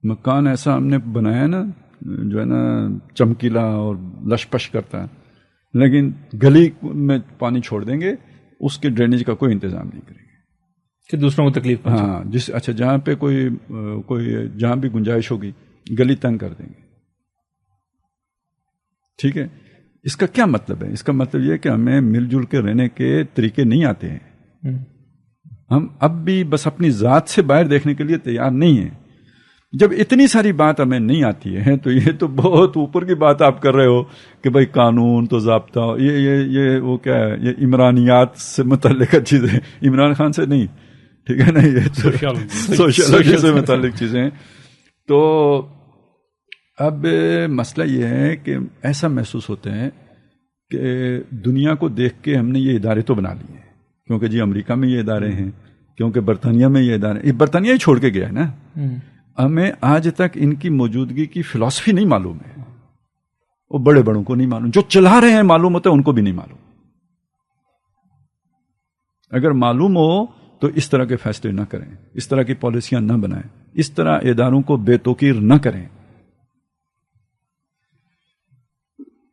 مکان ایسا ہم نے بنایا نا جو ہے نا چمکیلا اور لش پش کرتا ہے, لیکن گلی میں پانی چھوڑ دیں گے, اس کے ڈرینیج کا کوئی انتظام نہیں کریں گے کہ دوسروں کو تکلیف پہنچے. ہاں اچھا جہاں پہ کوئی جہاں بھی گنجائش ہوگی گلی تنگ کر دیں گے. ٹھیک ہے, اس کا کیا مطلب ہے؟ اس کا مطلب یہ کہ ہمیں مل جل کے رہنے کے طریقے نہیں آتے ہیں. ہم اب بھی بس اپنی ذات سے باہر دیکھنے کے لیے تیار نہیں ہیں. جب اتنی ساری بات ہمیں نہیں آتی ہے تو یہ تو بہت اوپر کی بات آپ کر رہے ہو کہ بھائی قانون تو ضابطہ, یہ وہ کیا ہے, یہ عمرانیات سے متعلق چیزیں, عمران خان سے نہیں, ٹھیک ہے نا, یہ سوشیالوجی سے متعلق چیزیں. تو اب مسئلہ یہ ہے کہ ایسا محسوس ہوتا ہے کہ دنیا کو دیکھ کے ہم نے یہ ادارے تو بنا لیے, کیونکہ جی امریکہ میں یہ ادارے ہیں, کیونکہ برطانیہ میں یہ ادارے, یہ برطانیہ ہی چھوڑ کے گیا ہے نا. ہمیں آج تک ان کی موجودگی کی فلسفی نہیں معلوم ہے, وہ بڑے بڑوں کو نہیں معلوم, جو چلا رہے ہیں معلوم ہوتا ہے ان کو بھی نہیں معلوم. اگر معلوم ہو تو اس طرح کے فیصلے نہ کریں, اس طرح کی پالیسیاں نہ بنائیں, اس طرح اداروں کو بے توقیر نہ کریں.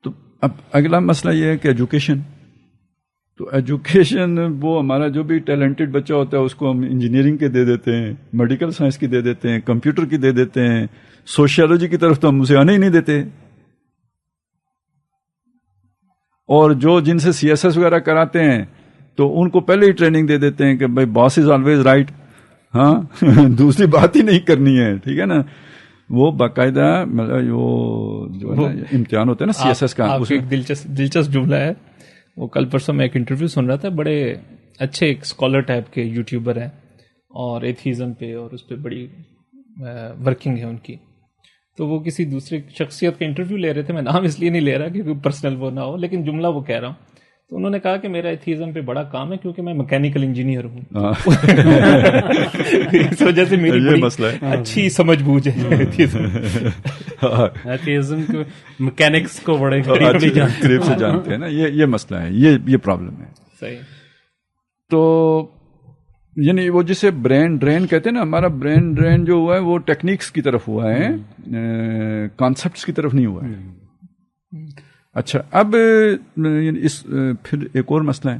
تو اب اگلا مسئلہ یہ ہے کہ ایجوکیشن. تو ایجوکیشن وہ ہمارا جو بھی ٹیلنٹڈ بچہ ہوتا ہے اس کو ہم انجینئرنگ کے دے دیتے ہیں, میڈیکل سائنس کی دے دیتے ہیں, کمپیوٹر کی دے دیتے ہیں, سوشیالوجی کی طرف تو ہم اسے آنے ہی نہیں دیتے. اور جو جن سے سی ایس ایس وغیرہ کراتے ہیں تو ان کو پہلے ہی ٹریننگ دے دیتے ہیں کہ بھائی باس از آلویز رائٹ. ہاں دوسری بات ہی نہیں کرنی ہے, ٹھیک ہے نا. وہ باقاعدہ وہ جو ہے نا امتحان ہوتا ہے نا سی ایس ایس کا. ایک دلچسپ جملہ ہے, وہ کل پرسوں میں ایک انٹرویو سن رہا تھا, بڑے اچھے ایک اسکالر ٹائپ کے یوٹیوبر ہیں اور ایتھیزم پہ اور اس پہ بڑی ورکنگ ہے ان کی. تو وہ کسی دوسری شخصیت کا انٹرویو لے رہے تھے, میں نام اس لیے نہیں لے رہا کہ کوئی پرسنل وہ نہ ہو, لیکن جملہ وہ کہہ رہا ہوں. تو انہوں نے کہا کہ میرا ایتھیزم پہ بڑا کام ہے کیونکہ میں میکینیکل انجینئر ہوں. اس وجہ سے میری بڑی اچھی سمجھ بوجھ ہے ایتھیزم کو, میکینکس کو بڑے قریب سے جانتے ہیں نا. یہ مسئلہ ہے, یہ پرابلم ہے. صحیح. تو یعنی وہ جسے برین ڈرین کہتے ہیں نا, ہمارا برین ڈرین جو ہوا ہے وہ ٹیکنیکس کی طرف ہوا ہے, کانسیپٹس کی طرف نہیں ہوا ہے. اچھا اب اس پھر ایک اور مسئلہ ہے,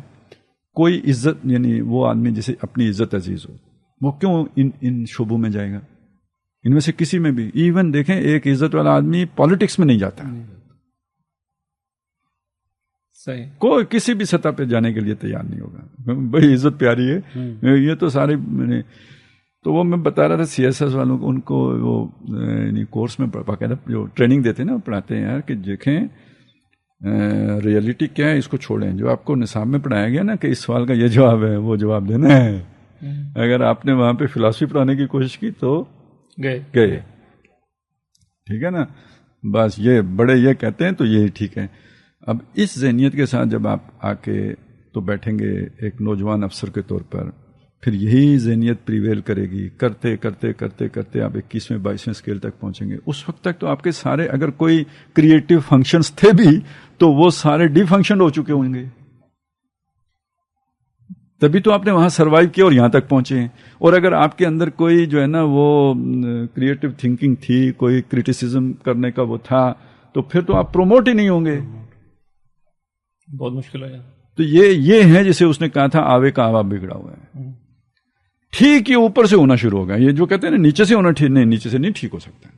کوئی عزت یعنی وہ آدمی جسے اپنی عزت عزیز ہو وہ کیوں ان شعبوں میں جائے گا؟ ان میں سے کسی میں بھی. ایون دیکھیں ایک عزت والا آدمی پالیٹکس میں نہیں جاتا, صحیح, کوئی کسی بھی سطح پہ جانے کے لیے تیار نہیں ہوگا. بھائی عزت پیاری ہے, یہ تو سارے. تو وہ میں بتا رہا تھا سی ایس ایس والوں کو, ان کو وہ کورس میں باقاعدہ جو ٹریننگ دیتے ہیں نا پڑھاتے ہیں یار کہ دیکھیں ریئلٹی کیا ہے, اس کو چھوڑیں. جو آپ کو نصاب میں پڑھایا گیا نا کہ اس سوال کا یہ جواب ہے, وہ جواب دینا ہے. اگر آپ نے وہاں پہ فلسفی پڑھانے کی کوشش کی تو گئے. ٹھیک ہے نا, بس یہ بڑے یہ کہتے ہیں تو یہی ٹھیک ہے. اب اس ذہنیت کے ساتھ جب آپ آ کے تو بیٹھیں گے ایک نوجوان افسر کے طور پر, پھر یہی ذہنیت پریویل کرے گی. کرتے کرتے کرتے کرتے آپ 21ویں 22ویں اسکیل تک پہنچیں گے. اس وقت تک تو آپ کے سارے اگر کوئی کریٹو فنکشنز تھے بھی تو وہ سارے ڈی فنکشن ہو چکے ہوں گے. تبھی تو آپ نے وہاں سروائیو کیا اور یہاں تک پہنچے ہیں. اور اگر آپ کے اندر کوئی جو ہے نا وہ کریٹو تھنکنگ تھی, کوئی کرٹیسزم کرنے کا وہ تھا, تو پھر تو آپ پروموٹ ہی نہیں ہوں گے. بہت مشکل ہے. تو یہ ہے جسے اس نے کہا تھا آوے کا آوا بگڑا ہوا ہے. ٹھیک یہ اوپر سے ہونا شروع ہوگا. یہ جو کہتے ہیں نا نیچے سے ہونا ٹھیک نہیں, نیچے سے نہیں ٹھیک ہو سکتا.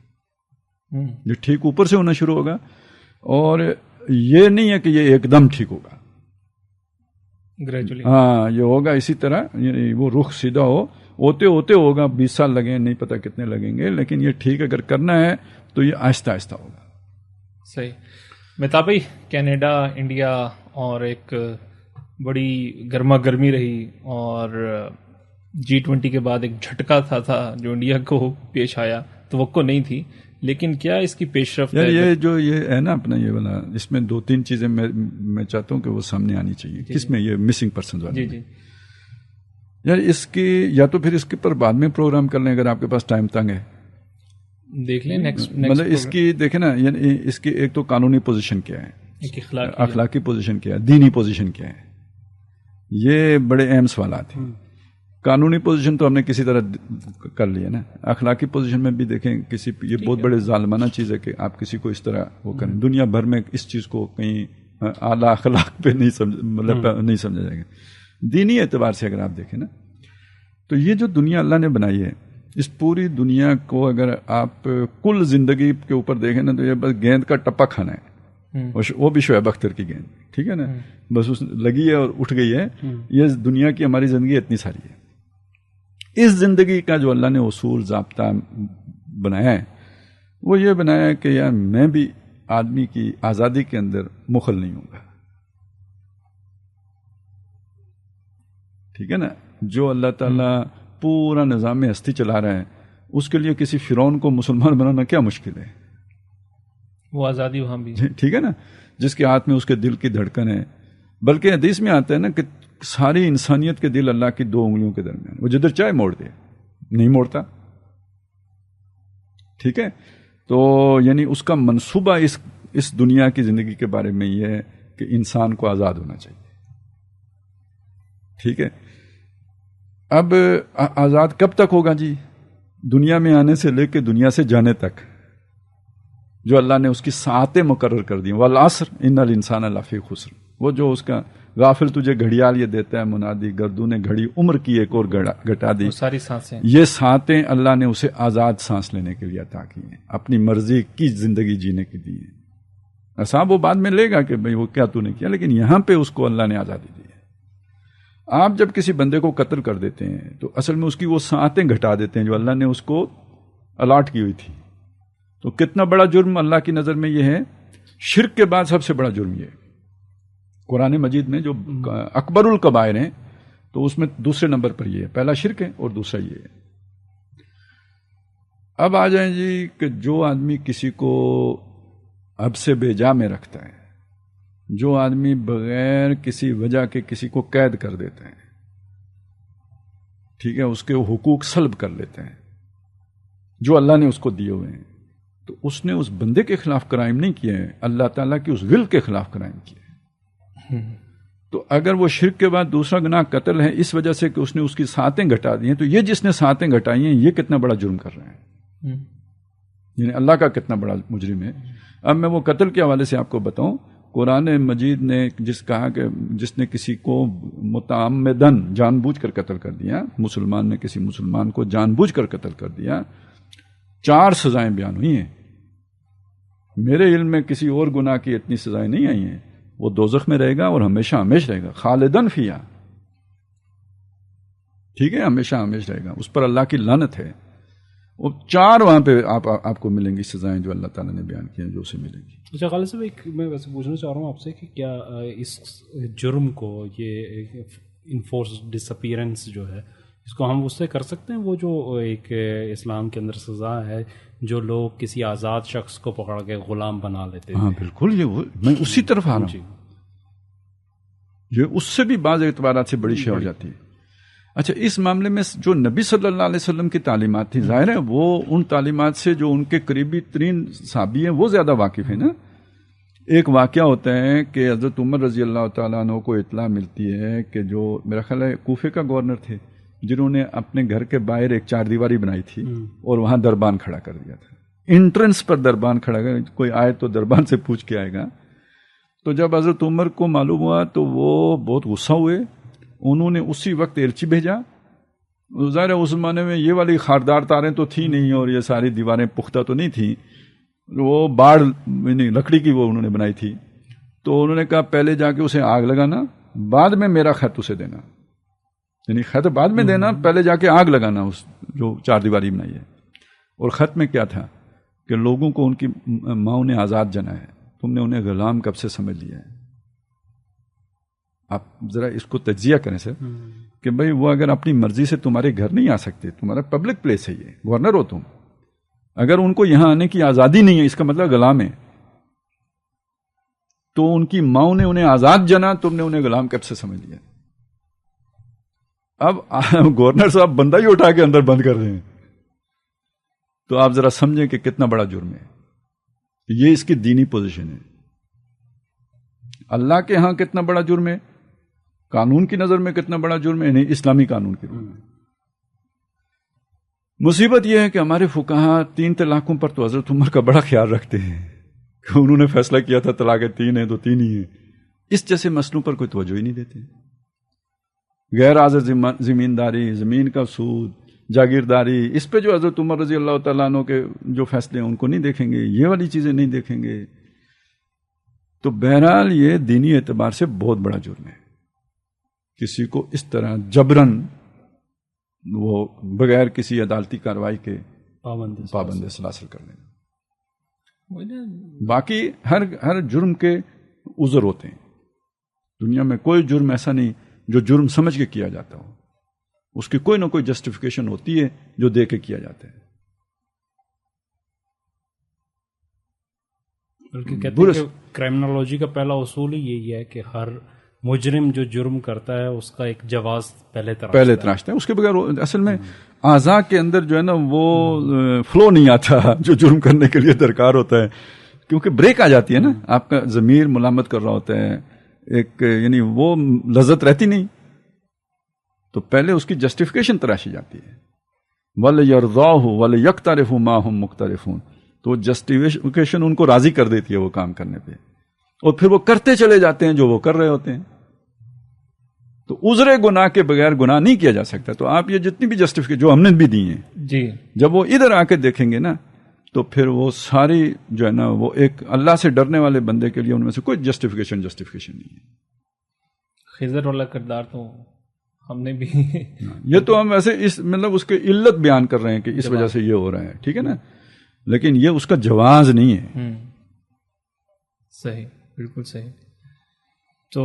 یہ ٹھیک اوپر سے ہونا شروع ہوگا, اور یہ نہیں ہے کہ یہ ایک دم ٹھیک ہوگا. گریجولی ہاں یہ ہوگا اسی طرح, یعنی وہ رخ سیدھا ہوتے ہوتے ہوگا. 20 سال لگیں, نہیں پتا کتنے لگیں گے, لیکن یہ ٹھیک اگر کرنا ہے تو یہ آہستہ آہستہ ہوگا. صحیح. مہتاب بھائی, کینیڈا, انڈیا اور ایک بڑی گرما گرمی رہی, اور G20 کے بعد ایک جھٹکا تھا جو انڈیا کو پیش آیا, توقع نہیں تھی, لیکن کیا اس کی پیش رفت ہے؟ یہ جو یہ ہے نا اپنا یہ والا, اس میں 2-3 چیزیں میں چاہتا ہوں کہ وہ سامنے آنی چاہیے. کس میں؟ یہ مسنگ پرسنز والی. جی یار اس کی یا تو پھر اس کے پر بعد میں پروگرام کر لیں اگر آپ کے پاس ٹائم تنگ ہے. دیکھ لیں نیکسٹ مطلب اس کی دیکھیں نا، یعنی اس کی ایک تو قانونی پوزیشن کیا ہے، ایک اخلاقی پوزیشن کیا ہے، دینی پوزیشن کیا ہے، یہ بڑے اہم سوالات ہیں. قانونی پوزیشن تو ہم نے کسی طرح کر لیا نا. اخلاقی پوزیشن میں بھی دیکھیں کسی، یہ بہت بڑے ظالمانہ چیز ہے کہ آپ کسی کو اس طرح وہ کریں. دنیا بھر میں اس چیز کو کہیں اعلیٰ اخلاق پہ نہیں نہیں سمجھا جائے گا. دینی اعتبار سے اگر آپ دیکھیں نا، تو یہ جو دنیا اللہ نے بنائی ہے، اس پوری دنیا کو اگر آپ کل زندگی کے اوپر دیکھیں نا، تو یہ بس گیند کا ٹپا کھانا ہے، وہ بھی شعیب اختر کی گیند، ٹھیک ہے نا، بس اس لگی ہے اور اٹھ گئی ہے. یہ دنیا کی ہماری زندگی اتنی ساری ہے. اس زندگی کا جو اللہ نے اصول ضابطہ بنایا ہے، وہ یہ بنایا ہے کہ یار میں بھی آدمی کی آزادی کے اندر مخل نہیں ہوں گا. ٹھیک ہے نا. جو اللہ تعالیٰ پورا نظام ہستی چلا رہا ہے، اس کے لیے کسی فرعون کو مسلمان بنانا کیا مشکل ہے. وہ آزادی وہاں بھی، ٹھیک ہے نا، جس کے ہاتھ میں اس کے دل کی دھڑکن ہے. بلکہ حدیث میں آتا ہے نا کہ ساری انسانیت کے دل اللہ کی 2 انگلیوں کے درمیان، وہ جدھر چاہے موڑ دے، نہیں موڑتا. ٹھیک ہے. تو یعنی اس کا منصوبہ اس دنیا کی زندگی کے بارے میں یہ ہے کہ انسان کو آزاد ہونا چاہیے. ٹھیک ہے. اب آزاد کب تک ہوگا جی؟ دنیا میں آنے سے لے کے دنیا سے جانے تک، جو اللہ نے اس کی ساعتیں مقرر کر دی. والعصر ان الانسان لفی خسر. وہ جو اس کا غافل تجھے گھڑیال یہ دیتا ہے منادی، گردوں نے گھڑی عمر کی ایک اور گھٹا دی. ساری سانسیں، یہ ساعتیں اللہ نے اسے آزاد سانس لینے کے لیے عطا کی ہیں، اپنی مرضی کی زندگی جینے کی دی ہے. اصاب وہ بعد میں لے گا کہ بھئی وہ کیا تو نے کیا، لیکن یہاں پہ اس کو اللہ نے آزادی دی ہے. آپ جب کسی بندے کو قتل کر دیتے ہیں تو اصل میں اس کی وہ ساعتیں گھٹا دیتے ہیں جو اللہ نے اس کو الاٹ کی ہوئی تھی. تو کتنا بڑا جرم اللہ کی نظر میں یہ ہے. شرک کے بعد سب سے بڑا جرم یہ ہے. قرآن مجید میں جو اکبر الکبائر ہیں تو اس میں دوسرے نمبر پر یہ ہے. پہلا شرک ہے اور دوسرا یہ ہے. اب آ جائیں جی کہ جو آدمی کسی کو اب سے بے جا میں رکھتا ہے، جو آدمی بغیر کسی وجہ کے کسی کو قید کر دیتے ہیں، ٹھیک ہے، اس کے حقوق سلب کر لیتے ہیں جو اللہ نے اس کو دیے ہوئے ہیں، تو اس نے اس بندے کے خلاف کرائم نہیں کیا ہے، اللہ تعالیٰ کی اس ول کے خلاف کرائم کیا ہے. تو اگر وہ شرک کے بعد دوسرا گناہ قتل ہے اس وجہ سے کہ اس نے اس کی ساعتیں گھٹا دی ہیں، تو یہ جس نے ساعتیں گھٹائی ہیں یہ کتنا بڑا جرم کر رہے ہیں، یعنی اللہ کا کتنا بڑا مجرم ہے. اب میں وہ قتل کے حوالے سے آپ کو بتاؤں. قرآن مجید نے کہا کہ جس نے کسی کو متعمدن جان بوجھ کر قتل کر دیا، مسلمان نے کسی مسلمان کو جان بوجھ کر قتل کر دیا، 4 سزائیں بیان ہوئی ہیں. میرے علم میں کسی اور گناہ کی اتنی سزائیں نہیں آئی ہیں. وہ دوزخ میں رہے گا اور ہمیشہ ہمیش رہے گا، خالدن فیہا. ٹھیک ہے، ہمیشہ ہمیش رہے گا. اس پر اللہ کی لعنت ہے. وہ 4 وہاں پہ آپ کو ملیں گی سزائیں جو اللہ تعالیٰ نے بیان کی ہیں، جو اسے ملیں گی. اچھا خالد صاحب، ایک میں ویسے پوچھنا چاہ رہا ہوں آپ سے کہ کیا اس جرم کو، یہ انفورس ڈس اپیرنس جو ہے، اس کو ہم اس سے کر سکتے ہیں وہ جو ایک اسلام کے اندر سزا ہے جو لوگ کسی آزاد شخص کو پکڑ کے غلام بنا لیتے ہیں؟ ہاں بالکل، میں اسی طرف آ رہا ہوں. یہ اس سے بھی بعض اعتبارات سے بڑی شے ہو جاتی ہے. اچھا، اس معاملے میں جو نبی صلی اللہ علیہ وسلم کی تعلیمات تھی، ظاہر ہے وہ ان تعلیمات سے جو ان کے قریبی ترین صحابی ہیں وہ زیادہ واقف ہیں نا. ایک واقعہ ہوتا ہے کہ حضرت عمر رضی اللہ تعالیٰ عنہ کو اطلاع ملتی ہے کہ جو میرا خیال ہے کوفے کا گورنر تھے، جنہوں نے اپنے گھر کے باہر ایک 4 دیواری بنائی تھی اور وہاں دربان کھڑا کر دیا تھا. انٹرنس پر دربان کھڑا کر، کوئی آئے تو دربان سے پوچھ کے آئے گا. تو جب حضرت عمر کو معلوم ہوا تو وہ بہت غصہ ہوئے. انہوں نے اسی وقت ایلچی بھیجا. ظاہر اس زمانے میں یہ والی خاردار تاریں تو تھی نہیں اور یہ ساری دیواریں پختہ تو نہیں تھیں، وہ باڑ لکڑی کی وہ انہوں نے بنائی تھی. تو انہوں نے کہا پہلے جا کے اسے آگ لگانا، بعد میں میرا خط اسے دینا. یعنی خط بعد میں دینا، پہلے جا کے آگ لگانا اس جو 4 دیواری بنائی ہے. اور خط میں کیا تھا کہ لوگوں کو ان کی ماں نے آزاد جنا ہے، تم نے انہیں غلام کب سے سمجھ لیا ہے. آپ ذرا اس کو تجزیہ کریں سر کہ بھئی وہ اگر اپنی مرضی سے تمہارے گھر نہیں آ سکتے، تمہارا پبلک پلیس ہے، یہ گورنر ہو تم، اگر ان کو یہاں آنے کی آزادی نہیں ہے، اس کا مطلب غلام ہے. تو ان کی ماں نے انہیں آزاد جنا، تم نے انہیں غلام کب سے سمجھ لیا. اب گورنر صاحب بندہ ہی اٹھا کے اندر بند کر رہے ہیں. تو آپ ذرا سمجھیں کہ کتنا بڑا جرم ہے. یہ اس کی دینی پوزیشن ہے. اللہ کے ہاں کتنا بڑا جرم ہے, قانون کی نظر میں کتنا بڑا جرم ہے, نہیں اسلامی قانون کی نظر میں. مصیبت یہ ہے کہ ہمارے فقہا 3 طلاقوں پر تو حضرت عمر کا بڑا خیال رکھتے ہیں کہ انہوں نے فیصلہ کیا تھا طلاق 3 ہیں تو 3 ہی ہیں. اس جیسے مسئلوں پر کوئی توجہ ہی نہیں دیتے. غیر حاضر زمینداری, زمین کا سود, جاگیرداری, اس پہ جو حضرت عمر رضی اللہ تعالیٰ عنہ کے جو فیصلے ہیں ان کو نہیں دیکھیں گے, یہ والی چیزیں نہیں دیکھیں گے. تو بہرحال یہ دینی اعتبار سے بہت بڑا جرم ہے کسی کو اس طرح جبرن وہ بغیر کسی عدالتی کارروائی کے پابند سلاسل کرنے. باقی ہر جرم کے عذر ہوتے ہیں. دنیا میں کوئی جرم ایسا نہیں جو جرم سمجھ کے کیا جاتا ہو, اس کی کوئی نہ کوئی جسٹیفیکیشن ہوتی ہے جو دے کے کیا جاتا ہے. بلکہ کہتے ہیں کہ کرائمنالوجی کا پہلا اصول ہی یہی ہے کہ ہر مجرم جو جرم کرتا ہے اس کا ایک جواز پہلے تراشتا ہے. اس کے بغیر اصل میں اعضاء کے اندر جو ہے نا وہ فلو نہیں آتا جو جرم کرنے کے لیے درکار ہوتا ہے, کیونکہ بریک آ جاتی ہے نا. آپ کا ضمیر ملامت کر رہا ہوتا ہے, ایک یعنی وہ لذت رہتی نہیں, تو پہلے اس کی جسٹیفیکیشن تراشی جاتی ہے. وَلْيَرْضَاهُ وَلْيَقْتَرِفُوا مَا هُمْ مُقْتَرِفُونَ, تو جسٹیفیکیشن ان کو راضی کر دیتی ہے وہ کام کرنے پہ, اور پھر وہ کرتے چلے جاتے ہیں جو وہ کر رہے ہوتے ہیں. تو عذر گناہ کے بغیر گناہ نہیں کیا جا سکتا. تو آپ یہ جتنی بھی جسٹیفیکیشن جو ہم نے بھی دی ہیں جی, جب وہ ادھر آ کے دیکھیں گے نا تو پھر وہ ساری جو ہے نا وہ ایک اللہ سے ڈرنے والے بندے کے لیے ان میں سے کوئی جسٹیفیکیشن نہیں ہے. خضر والا کردار تو ہم نے بھی یہ تو ہم ایسے اس مطلب اس کی علت بیان کر رہے ہیں کہ اس وجہ سے یہ ہو رہا ہے, ٹھیک ہے نا, لیکن یہ اس کا جواز نہیں ہے. صحیح, بالکل صحیح. تو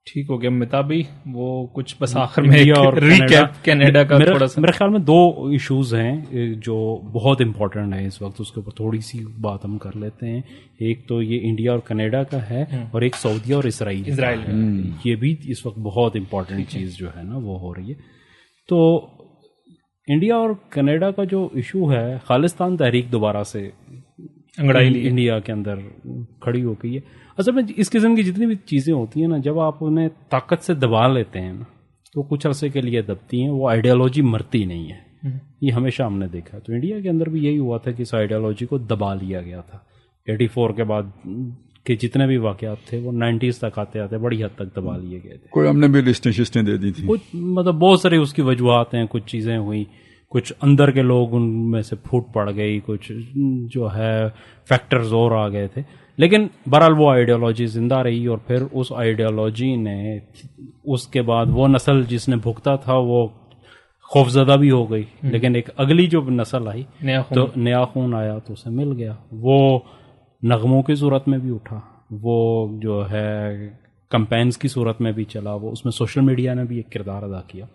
ٹھیک ہو گیا متا بھی, وہ کچھ بس آخر میں اور کینیڈا کا تھوڑا سا میرے خیال میں 2 ایشوز ہیں جو بہت امپورٹنٹ ہیں اس وقت, اس کے اوپر تھوڑی سی بات ہم کر لیتے ہیں. ایک تو یہ انڈیا اور کینیڈا کا ہے, اور ایک سعودیہ اور اسرائیل یہ بھی اس وقت بہت امپورٹنٹ چیز جو ہے نا وہ ہو رہی ہے. تو انڈیا اور کینیڈا کا جو ایشو ہے, خالصتان تحریک دوبارہ سے انڈیا کے اندر کھڑی ہو گئی ہے. اصل میں اس قسم کی جتنی بھی چیزیں ہوتی ہیں نا, جب آپ انہیں طاقت سے دبا لیتے ہیں نا تو کچھ عرصے کے لیے دبتی ہیں, وہ آئیڈیالوجی مرتی نہیں ہے. یہ ہمیشہ ہم نے دیکھا. تو انڈیا کے اندر بھی یہی ہوا تھا کہ اس آئیڈیالوجی کو دبا لیا گیا تھا. 84 کے بعد کے جتنے بھی واقعات تھے وہ 90s تک آتے آتے بڑی حد تک دبا لیے گئے تھے. کوئی ہم نے بھی لسٹیں دے دی تھی, کچھ مطلب بہت ساری اس کی وجوہات ہیں, کچھ چیزیں ہوئی, کچھ اندر کے لوگ ان میں سے پھوٹ پڑ گئی, کچھ جو ہے فیکٹرز اور آ گئے تھے. لیکن بہرحال وہ آئیڈیالوجی زندہ رہی, اور پھر اس آئیڈیالوجی نے اس کے بعد وہ نسل جس نے بھگتا تھا وہ خوفزدہ بھی ہو گئی. لیکن ایک اگلی جو نسل آئی تو نیا خون آیا تو اسے مل گیا. وہ نغموں کی صورت میں بھی اٹھا, وہ جو ہے کمپینز کی صورت میں بھی چلا, وہ اس میں سوشل میڈیا نے بھی ایک کردار ادا کیا.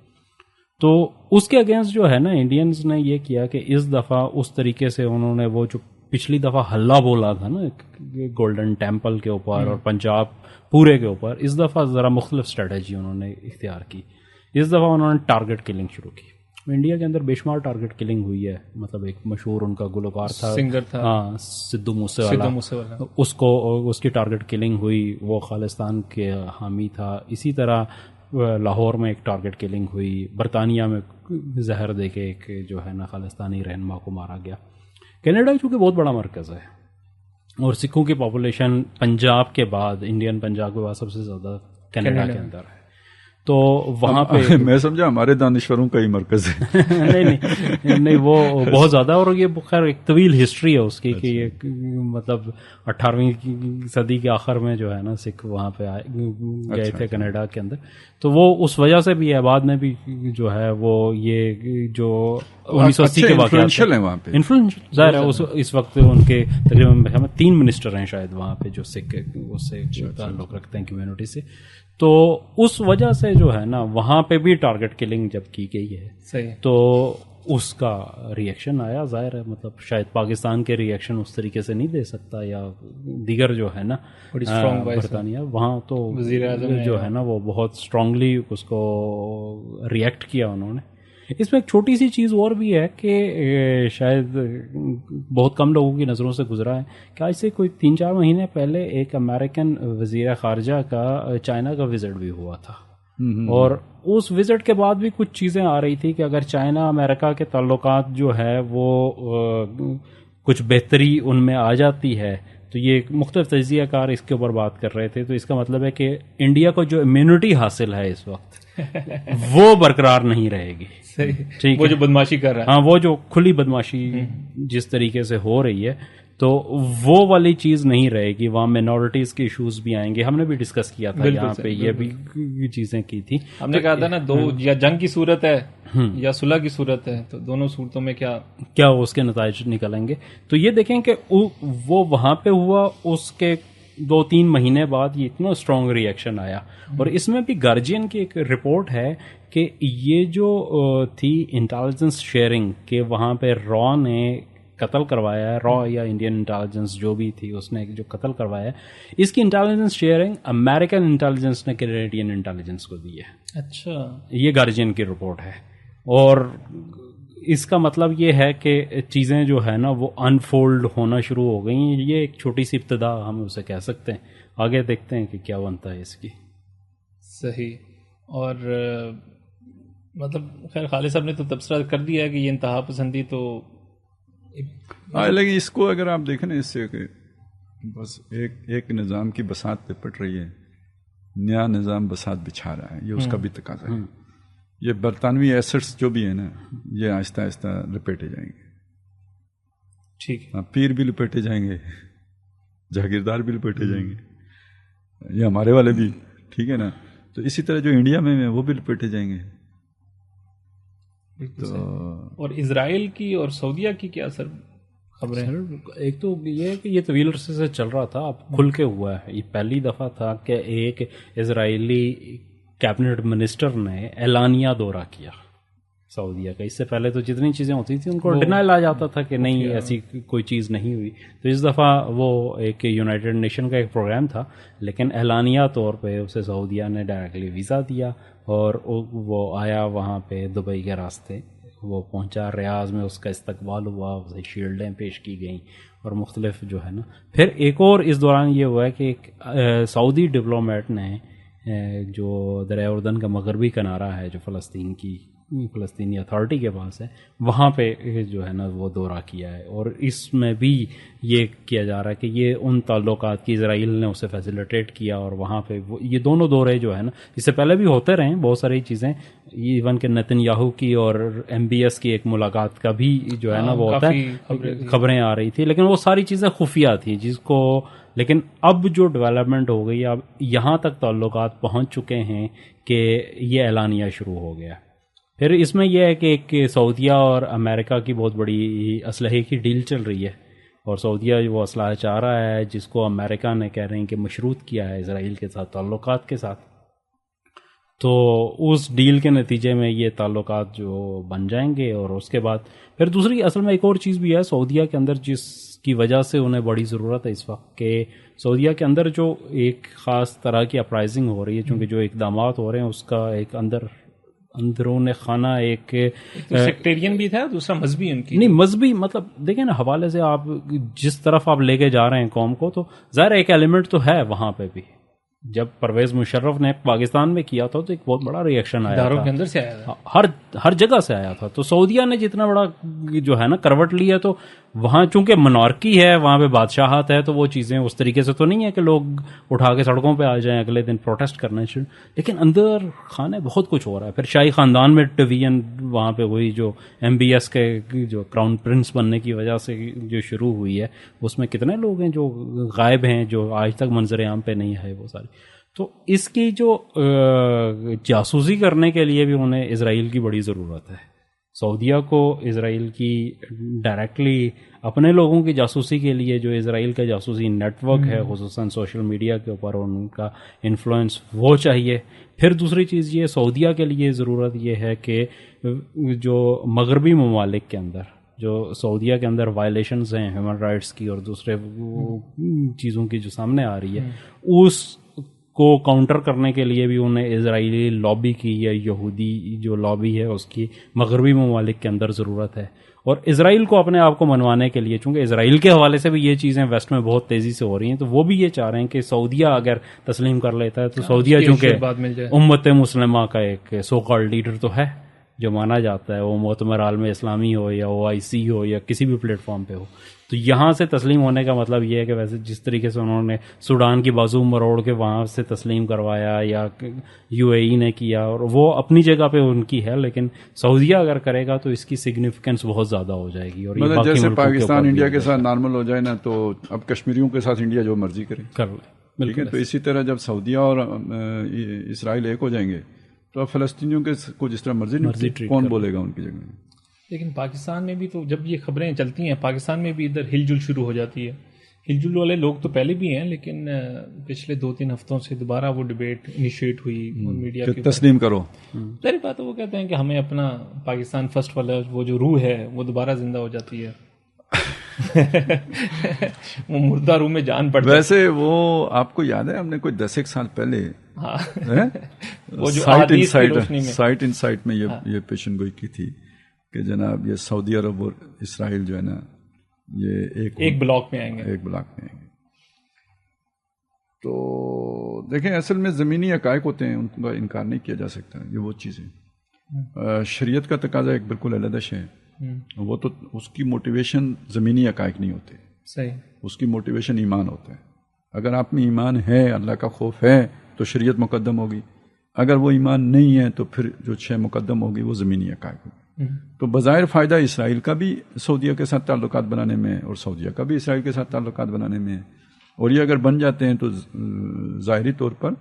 تو اس کے اگینسٹ جو ہے نا انڈینز نے یہ کیا کہ اس دفعہ اس طریقے سے انہوں نے وہ جو پچھلی دفعہ ہلہ بولا تھا نا گولڈن ٹیمپل کے اوپر اور پنجاب پورے کے اوپر, اس دفعہ ذرا مختلف اسٹریٹجی انہوں نے اختیار کی. اس دفعہ انہوں نے ٹارگٹ کلنگ شروع کی. انڈیا کے اندر بے شمار ٹارگٹ کلنگ ہوئی ہے. مطلب ایک مشہور ان کا گلوکار تھا, سنگر تھا, ہاں, سدھو موسے والا, اس کو اس کی ٹارگٹ کلنگ ہوئی. وہ خالصتان کے حامی تھا. اسی طرح لاہور میں ایک ٹارگٹ کلنگ ہوئی. برطانیہ میں زہر دے کے ایک جو ہے نا خالصتانی رہنما کو مارا گیا. کینیڈا چونکہ بہت بڑا مرکز ہے اور سکھوں کی پاپولیشن پنجاب کے بعد, انڈین پنجاب کے بعد سب سے زیادہ کینیڈا کے اندر ہے. تو وہاں پہ میں سمجھا ہمارے دانشوروں کا ہی مرکز ہے. نہیں وہ بہت زیادہ, اور یہ خیر ایک طویل ہسٹری ہے اس کی کہ یہ مطلب 18ویں صدی کے آخر میں جو ہے نا سکھ وہاں پہ گئے تھے کینیڈا کے اندر. تو وہ اس وجہ سے بھی ہے, بعد میں بھی جو ہے وہ یہ جو 1980 کے واقعات ہیں وہاں پہ انفلوئنس ظاہر ہے. اس وقت ان کے تقریباً 3 منسٹر ہیں شاید وہاں پہ جو سکھ اس سے تعلق رکھتے ہیں کمیونٹی سے. تو اس وجہ سے جو ہے نا وہاں پہ بھی ٹارگٹ کلنگ جب کی گئی ہے صحیح, تو اس کا ریئیکشن آیا. ظاہر ہے مطلب شاید پاکستان کے ریئیکشن اس طریقے سے نہیں دے سکتا, یا دیگر جو ہے نا برطانیہ وہاں تو وزیر اعظم جو ہے نا وہ بہت اسٹرانگلی اس کو ریئیکٹ کیا انہوں نے. اس میں ایک چھوٹی سی چیز اور بھی ہے کہ شاید بہت کم لوگوں کی نظروں سے گزرا ہے کہ آج سے کوئی 3-4 مہینے پہلے ایک امریکن وزیر خارجہ کا چائنا کا وزٹ بھی ہوا تھا، اور اس وزٹ کے بعد بھی کچھ چیزیں آ رہی تھی کہ اگر چائنا امریکہ کے تعلقات جو ہے وہ کچھ بہتری ان میں آ جاتی ہے تو یہ مختلف تجزیہ کار اس کے اوپر بات کر رہے تھے، تو اس کا مطلب ہے کہ انڈیا کو جو امیونٹی حاصل ہے اس وقت وہ برقرار نہیں رہے گی. ٹھیک، وہ جو بدماشی کر رہا ہے، ہاں وہ جو کھلی بدماشی جس طریقے سے ہو رہی ہے تو وہ والی چیز نہیں رہے گی. وہاں مائنورٹیز کے ایشوز بھی آئیں گے، ہم نے بھی ڈسکس کیا تھا یہاں پہ، یہ بھی چیزیں کی تھی. ہم نے کہا تھا نا دو یا جنگ کی صورت ہے یا صلح کی صورت ہے، تو دونوں صورتوں میں کیا اس کے نتائج نکلیں گے. تو یہ دیکھیں کہ وہ وہاں پہ ہوا، اس کے 2-3 مہینے بعد یہ اتنا اسٹرانگ ری ایکشن آیا. اور اس میں بھی گارجین کی ایک رپورٹ ہے کہ یہ جو تھی انٹیلیجنس شیئرنگ کہ وہاں پہ را نے قتل کروایا ہے، را یا انڈین انٹیلیجنس جو بھی تھی اس نے جو قتل کروایا ہے، اس کی انٹیلیجنس شیئرنگ امریکن انٹیلیجنس نے کینیڈین انٹیلیجنس کو دی ہے. اچھا، یہ گارجین کی رپورٹ ہے. اور اس کا مطلب یہ ہے کہ چیزیں جو ہے نا وہ انفولڈ ہونا شروع ہو گئی ہیں. یہ ایک چھوٹی سی ابتدا ہم اسے کہہ سکتے ہیں، آگے دیکھتے ہیں کہ کیا بنتا ہے اس کی. صحیح. اور مطلب خیر خالد صاحب نے تو تبصرہ کر دیا ہے کہ یہ انتہا پسندی تو لیکن اس کو اگر آپ دیکھیں نا، اس سے کہ بس ایک نظام کی بساط پہ پٹ رہی ہے، نیا نظام بساط بچھا رہا ہے، یہ اس کا بھی تقاضا ہے. یہ برطانوی ایسٹس جو بھی ہیں نا، یہ آہستہ آہستہ لپیٹے جائیں گے. ٹھیک، پیر بھی لپیٹے جائیں گے، جاگیردار بھی لپیٹے جائیں گے، یہ ہمارے والے بھی، ٹھیک ہے نا. تو اسی طرح جو انڈیا میں ہیں وہ بھی لپیٹے جائیں گے. تو اور اسرائیل کی اور سعودیہ کی کیا سر خبریں؟ ایک تو یہ ہے کہ یہ طویل عرصے سے چل رہا تھا، اب کھل کے ہوا ہے. یہ پہلی دفعہ تھا کہ ایک اسرائیلی کیبنٹ منسٹر نے اعلانیہ دورہ کیا سعودیہ کا. اس سے پہلے تو جتنی چیزیں ہوتی تھیں ان کو ڈینائل آ جاتا تھا کہ نہیں ایسی کوئی چیز نہیں ہوئی. تو اس دفعہ وہ ایک یونائٹڈ نیشن کا ایک پروگرام تھا، لیکن اعلانیہ طور پہ اسے سعودیہ نے ڈائریکٹلی ویزا دیا اور وہ آیا وہاں پہ دبئی کے راستے، وہ پہنچا ریاض میں، اس کا استقبال ہوا، اسے شیلڈیں پیش کی گئیں اور مختلف جو ہے نا. پھر ایک اور اس دوران یہ ہوا ہے کہ ایک سعودی ڈپلومیٹ نے جو دریائے اردن کا مغربی کنارہ ہے جو فلسطینی اتھارٹی کے پاس ہے، وہاں پہ جو ہے نا وہ دورہ کیا ہے. اور اس میں بھی یہ کیا جا رہا ہے کہ یہ ان تعلقات کی اسرائیل نے اسے فیسیلیٹیٹ کیا، اور وہاں پہ یہ دونوں دورے جو ہے نا اس سے پہلے بھی ہوتے رہے ہیں بہت ساری چیزیں، ایون کہ نتن یاہو کی اور MBS کی ایک ملاقات کا بھی جو ہے نا وہ ہوتا ہے، خبریں آ رہی تھی، لیکن وہ ساری چیزیں خفیہ تھیں جس کو. لیکن اب جو ڈیولپمنٹ ہو گئی، اب یہاں تک تعلقات پہنچ چکے ہیں کہ یہ اعلانیہ شروع ہو گیا. پھر اس میں یہ ہے کہ ایک سعودیہ اور امریکہ کی بہت بڑی اسلحے کی ڈیل چل رہی ہے، اور سعودیہ وہ اسلحہ چاہ رہا ہے جس کو امریکہ نے کہہ رہے ہیں کہ مشروط کیا ہے اسرائیل کے ساتھ تعلقات کے ساتھ. تو اس ڈیل کے نتیجے میں یہ تعلقات جو بن جائیں گے. اور اس کے بعد پھر دوسری اصل میں ایک اور چیز بھی ہے سعودیہ کے اندر جس کی وجہ سے انہیں بڑی ضرورت ہے اس وقت، کہ سعودیہ کے اندر جو ایک خاص طرح کی اپرائزنگ ہو رہی ہے، چونکہ جو اقدامات ہو رہے ہیں اس کا ایک اندرون خانہ ایک سیکٹیرین بھی تھا، دوسرا مذہبی ان کی، نہیں مذہبی مطلب دیکھیں نا حوالے سے آپ جس طرف آپ لے کے جا رہے ہیں قوم کو، تو ظاہر ایک ایلیمنٹ تو ہے وہاں پہ بھی. جب پرویز مشرف نے پاکستان میں کیا تھا تو ایک بہت بڑا ری ایکشن آیا تھا، کے اندر سے آیا تھا، ہر جگہ سے آیا تھا. تو سعودیہ نے جتنا بڑا جو ہے نا کروٹ لی ہے، تو وہاں چونکہ منارکی ہے، وہاں پہ بادشاہت ہے، تو وہ چیزیں اس طریقے سے تو نہیں ہے کہ لوگ اٹھا کے سڑکوں پہ آ جائیں اگلے دن پروٹیسٹ کرنا شروع. لیکن اندر خانے بہت کچھ ہو رہا ہے. پھر شاہی خاندان میں ڈویژن وہاں پہ ہوئی جو MBS کے جو کراؤن پرنس بننے کی وجہ سے جو شروع ہوئی ہے، اس میں کتنے لوگ ہیں جو غائب ہیں، جو آج تک منظر عام پہ نہیں ہے وہ سارے. تو اس کی جو جاسوسی کرنے کے لیے بھی انہیں اسرائیل کی بڑی ضرورت ہے. سعودیہ کو اسرائیل کی ڈائریکٹلی اپنے لوگوں کی جاسوسی کے لیے جو اسرائیل کا جاسوسی نیٹ ورک ہے خصوصاً سوشل میڈیا کے اوپر ان کا انفلوئنس وہ چاہیے. پھر دوسری چیز یہ سعودیہ کے لیے ضرورت یہ ہے کہ جو مغربی ممالک کے اندر جو سعودیہ کے اندر وائلیشنز ہیں ہیومن رائٹس کی اور دوسرے چیزوں کی جو سامنے آ رہی ہے، اس کو کاؤنٹر کرنے کے لیے بھی انہیں اسرائیلی لابی کی یا یہودی جو لابی ہے اس کی مغربی ممالک کے اندر ضرورت ہے. اور اسرائیل کو اپنے آپ کو منوانے کے لیے، چونکہ اسرائیل کے حوالے سے بھی یہ چیزیں ویسٹ میں بہت تیزی سے ہو رہی ہیں، تو وہ بھی یہ چاہ رہے ہیں کہ سعودیہ اگر تسلیم کر لیتا ہے تو سعودیہ چونکہ امت مسلمہ کا ایک سو کالڈ لیڈر تو ہے جو مانا جاتا ہے، وہ مؤتمر عالم اسلامی ہو یا OIC ہو یا کسی بھی پلیٹ فارم پہ ہو، تو یہاں سے تسلیم ہونے کا مطلب یہ ہے کہ ویسے جس طریقے سے انہوں نے سوڈان کی بازو مروڑ کے وہاں سے تسلیم کروایا یا UAE نے کیا، اور وہ اپنی جگہ پہ ان کی ہے، لیکن سعودیہ اگر کرے گا تو اس کی سگنیفیکنس بہت زیادہ ہو جائے گی. اور مطلب جیسے پاکستان انڈیا کے ساتھ نارمل ہو جائے نا، تو اب کشمیریوں کے ساتھ انڈیا جو مرضی کرے کر لے، ٹھیک ہے. تو اسی طرح جب سعودیہ اور اسرائیل ایک ہو جائیں گے تو اب فلسطینیوں کے کو جس طرح مرضی کون بولے گا ان کی جگہ میں. لیکن پاکستان میں بھی تو جب یہ خبریں چلتی ہیں، پاکستان میں بھی ادھر ہل جل شروع ہو جاتی ہے. ہل جل والے لوگ تو پہلے بھی ہیں، لیکن پچھلے 2-3 ہفتوں سے دوبارہ وہ ڈبیٹ انیشیٹ ہوئی میڈیا کے، تسلیم کرو. ظاہر بات ہے، وہ کہتے ہیں کہ ہمیں اپنا پاکستان فرسٹ والا وہ جو روح ہے وہ دوبارہ زندہ ہو جاتی ہے. وہ مردہ روح میں جان پڑتا ہے. ویسے وہ آپ کو یاد ہے ہم نے کوئی 10 سال پہلے وہ جو سائٹ ان سائٹ میں یہ پیشن گوئی کی تھی کہ جناب یہ سعودی عرب اور اسرائیل جو ہے نا یہ ایک بلاک میں آئیں گے. تو دیکھیں اصل میں زمینی حقائق ہوتے ہیں، ان کا انکار نہیں کیا جا سکتا. یہ وہ چیزیں شریعت کا تقاضا ایک بالکل علیحدہ ہے، وہ تو اس کی موٹیویشن زمینی حقائق نہیں ہوتے، صحیح، اس کی موٹیویشن ایمان ہوتا ہے. اگر آپ میں ایمان ہے، اللہ کا خوف ہے، تو شریعت مقدم ہوگی. اگر وہ ایمان نہیں ہے تو پھر جو شے مقدم ہوگی وہ زمینی حقائق ہوگی. تو بظاہر فائدہ اسرائیل کا بھی سعودیہ کے ساتھ تعلقات بنانے میں اور سعودیہ کا بھی اسرائیل کے ساتھ تعلقات بنانے میں، اور یہ اگر بن جاتے ہیں تو ظاہری طور پر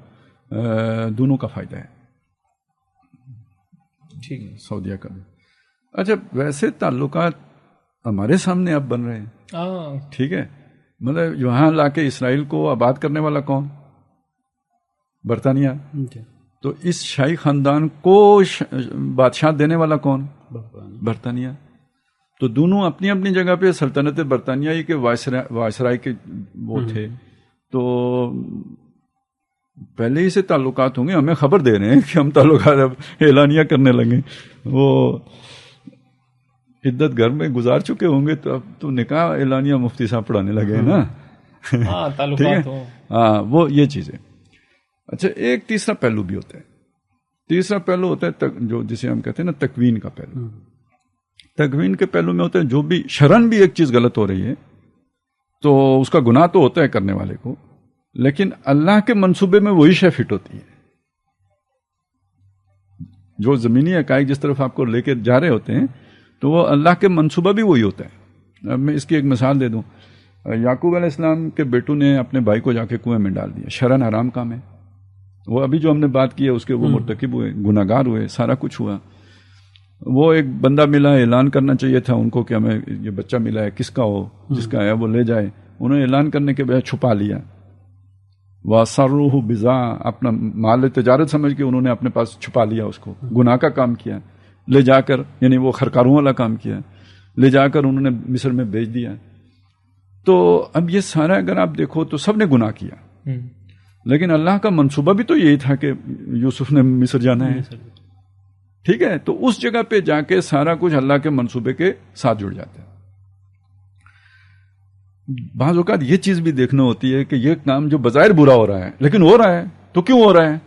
دونوں کا فائدہ ہے. ٹھیک ہے، سعودیہ کا بھی. اچھا، ویسے تعلقات ہمارے سامنے اب بن رہے ہیں، ٹھیک ہے. مطلب یہاں لا کے اسرائیل کو آباد کرنے والا کون؟ برطانیہ. تو اس شاہی خاندان کو بادشاہ دینے والا کون؟ برطانیہ. تو دونوں اپنی اپنی جگہ پہ سلطنت برطانیہ کے وائسرائے کے وہ تھے. تو پہلے ہی سے تعلقات ہوں گے، ہمیں خبر دے رہے ہیں کہ ہم تعلقات اب اعلانیہ کرنے لگے. وہ عدت گھر میں گزار چکے ہوں گے تو اب تو نکاح اعلانیہ مفتی صاحب پڑھانے لگے ہیں نا. تعلقات ہاں، وہ یہ چیزیں. اچھا، ایک تیسرا پہلو بھی ہوتا ہے. تیسرا پہلو ہوتا ہے جو جسے ہم کہتے ہیں نا تکوین کا پہلو. تکوین کے پہلو میں ہوتا ہے جو بھی شرعن بھی ایک چیز غلط ہو رہی ہے تو اس کا گناہ تو ہوتا ہے کرنے والے کو، لیکن اللہ کے منصوبے میں وہی شے فٹ ہوتی ہے. جو زمینی حقائق جس طرف آپ کو لے کے جا رہے ہوتے ہیں تو وہ اللہ کے منصوبہ بھی وہی ہوتا ہے. اب میں اس کی ایک مثال دے دوں. یعقوب علیہ السلام کے بیٹوں نے اپنے بھائی کو جا کے کنویں میں ڈال دیا. شرعن حرام کام ہے. وہ ابھی جو ہم نے بات کی ہے اس کے وہ مرتکب ہوئے، گناہ گار ہوئے، سارا کچھ ہوا. وہ ایک بندہ ملا، اعلان کرنا چاہیے تھا ان کو کہ ہمیں یہ بچہ ملا ہے، کس کا ہو، جس کا ہے وہ لے جائے. انہوں نے اعلان کرنے کے بجائے چھپا لیا. وَأَسَرُّوهُ بِضَاعَةً، اپنا مال تجارت سمجھ کے انہوں نے اپنے پاس چھپا لیا. اس کو گناہ کا کام کیا، لے جا کر، یعنی وہ خرکاروں والا کام کیا، لے جا کر انہوں نے مصر میں بیچ دیا. تو اب یہ سارا اگر آپ دیکھو تو سب نے گناہ کیا، لیکن اللہ کا منصوبہ بھی تو یہی تھا کہ یوسف نے مصر جانا ہے. ٹھیک ہے، تو اس جگہ پہ جا کے سارا کچھ اللہ کے منصوبے کے ساتھ جڑ جاتا ہے. بعض اوقات یہ چیز بھی دیکھنا ہوتی ہے کہ یہ کام جو بظاہر برا ہو رہا ہے لیکن ہو رہا ہے تو کیوں ہو رہا ہے؟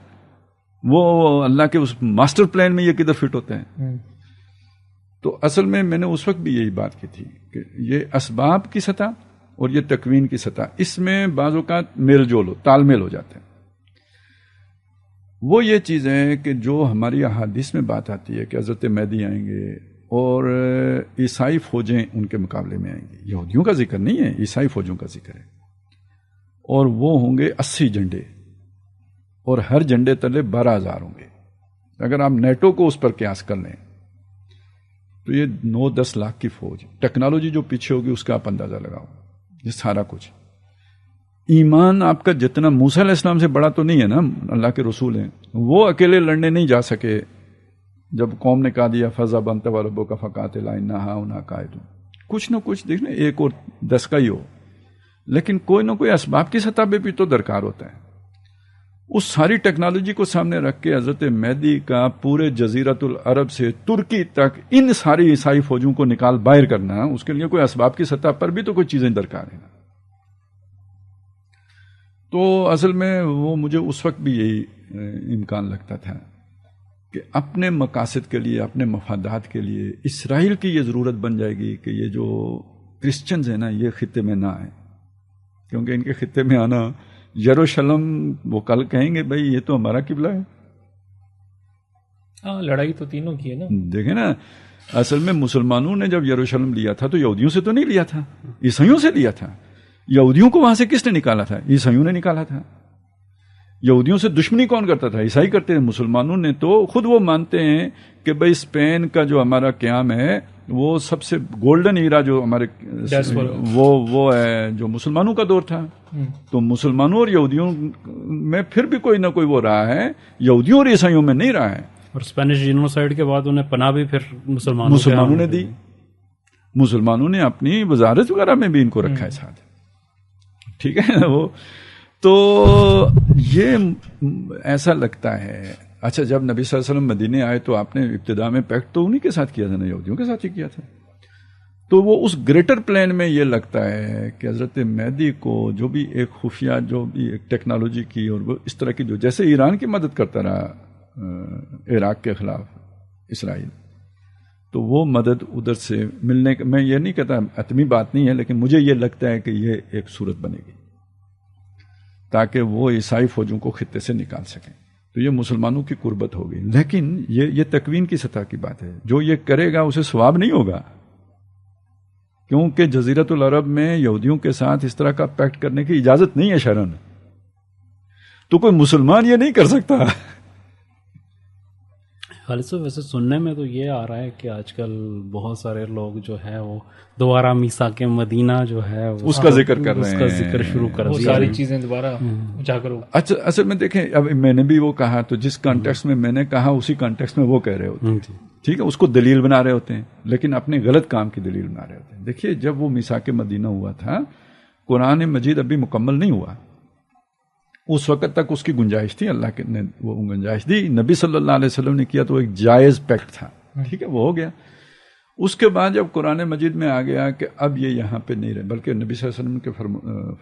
وہ اللہ کے اس ماسٹر پلان میں یہ کدھر فٹ ہوتا ہے؟ تو اصل میں نے اس وقت بھی یہی بات کی تھی کہ یہ اسباب کی سطح اور یہ تکوین کی سطح، اس میں بعض اوقات میل جول تال میل ہو جاتے ہیں. وہ یہ چیز ہے کہ جو ہماری احادیث میں بات آتی ہے کہ حضرت مہدی آئیں گے اور عیسائی فوجیں ان کے مقابلے میں آئیں گی. یہودیوں کا ذکر نہیں ہے، عیسائی فوجوں کا ذکر ہے. اور وہ ہوں گے 80 جھنڈے اور ہر جھنڈے تلے 12,000 ہوں گے. اگر آپ نیٹو کو اس پر قیاس کر لیں تو یہ 9-10 لاکھ کی فوج. ٹیکنالوجی جو پیچھے ہوگی اس کا آپ اندازہ لگاؤ. یہ سارا کچھ ایمان آپ کا جتنا موسیٰ علیہ السلام سے بڑا تو نہیں ہے نا، اللہ کے رسول ہیں. وہ اکیلے لڑنے نہیں جا سکے جب قوم نے کہا دیا فَذْهَبْ أَنْتَ وَرَبُّكَ فَقَاتِلَا إِنَّا هَاهُنَا قَاعِدُونَ. کچھ نہ کچھ دیکھنا، ایک اور 10 کا ہی ہو، لیکن کوئی نہ کوئی اسباب کی سطح پہ بھی تو درکار ہوتا ہے. اس ساری ٹیکنالوجی کو سامنے رکھ کے حضرت مہدی کا پورے جزیرت العرب سے ترکی تک ان ساری عیسائی فوجوں کو نکال باہر کرنا، اس کے لیے کوئی اسباب کی سطح پر بھی تو کوئی چیزیں درکار ہیں. تو اصل میں وہ مجھے اس وقت بھی یہی امکان لگتا تھا کہ اپنے مقاصد کے لیے، اپنے مفادات کے لیے اسرائیل کی یہ ضرورت بن جائے گی کہ یہ جو کرسچنز ہیں نا یہ خطے میں نہ آئیں، کیونکہ ان کے خطے میں آنا یروشلم، وہ کل کہیں گے بھائی یہ تو ہمارا قبلہ ہے. لڑائی تو تینوں کی ہے نا. دیکھیں نا، اصل میں مسلمانوں نے جب یروشلم لیا تھا تو یہودیوں سے تو نہیں لیا تھا، عیسائیوں سے لیا تھا. یہودیوں کو وہاں سے کس نے نکالا تھا؟ عیسائیوں نے نکالا تھا. یہودیوں سے دشمنی کون کرتا تھا؟ عیسائی کرتے تھے. مسلمانوں نے تو خود وہ مانتے ہیں کہ بھائی اسپین کا جو ہمارا قیام ہے وہ سب سے گولڈن ایرا جو ہمارے وہ ہے جو مسلمانوں کا دور تھا. تو مسلمانوں اور یہودیوں میں پھر بھی کوئی نہ کوئی وہ رہا ہے، یہودیوں اور عیسائیوں میں نہیں رہا ہے. اور اسپینش جینوسائیڈ کے بعد انہیں پناہ بھی پھر مسلمانوں نے دی. مسلمانوں نے اپنی وزارت وغیرہ میں بھی ان کو رکھا ہے ساتھ. ٹھیک ہے وہ تو یہ ایسا لگتا ہے. اچھا، جب نبی صلی اللہ علیہ وسلم مدینے آئے تو آپ نے ابتدا میں پیکٹ تو انہی کے ساتھ کیا تھا نا، یہودیوں کے ساتھ ہی کیا تھا. تو وہ اس گریٹر پلان میں یہ لگتا ہے کہ حضرت مہدی کو جو بھی ایک خفیہ، جو بھی ایک ٹیکنالوجی کی اور وہ اس طرح کی، جو جیسے ایران کی مدد کرتا رہا عراق کے خلاف اسرائیل، تو وہ مدد ادھر سے ملنے کا، میں یہ نہیں کہتا حتمی بات نہیں ہے، لیکن مجھے یہ لگتا ہے کہ یہ ایک صورت بنے گی تاکہ وہ عیسائی فوجوں کو خطے سے نکال سکیں. تو یہ مسلمانوں کی قربت ہوگی. لیکن یہ تکوین کی سطح کی بات ہے. جو یہ کرے گا اسے ثواب نہیں ہوگا، کیونکہ جزیرت العرب میں یہودیوں کے ساتھ اس طرح کا پیکٹ کرنے کی اجازت نہیں ہے شرعاً. تو کوئی مسلمان یہ نہیں کر سکتا. خالد صاحب، ویسے سننے میں تو یہ آ رہا ہے کہ آج کل بہت سارے لوگ جو ہے وہ دوبارہ میثاق مدینہ جو ہے اس کا ذکر کر رہے ہیں، اس کا ذکر شروع کر وہ ساری چیزیں دوبارہ اجاگر ہو. اچھا، اصل میں دیکھیں، اب میں نے بھی وہ کہا تو جس کانٹیکسٹ میں نے کہا اسی کانٹیکسٹ میں وہ کہہ رہے ہوتے ہیں. ٹھیک ہے، اس کو دلیل بنا رہے ہوتے ہیں، لیکن اپنے غلط کام کی دلیل بنا رہے ہوتے ہیں. دیکھیے، جب وہ میثاق مدینہ ہوا تھا، قرآن مجید ابھی مکمل نہیں ہوا. اس وقت تک اس کی گنجائش تھی، اللہ نے وہ گنجائش دی. نبی صلی اللہ علیہ وسلم نے کیا تو ایک جائز پیکٹ تھا. ٹھیک ہے، وہ ہو گیا. اس کے بعد جب قرآن مجید میں آ گیا کہ اب یہ یہاں پہ نہیں رہے، بلکہ نبی صلی اللہ علیہ وسلم کے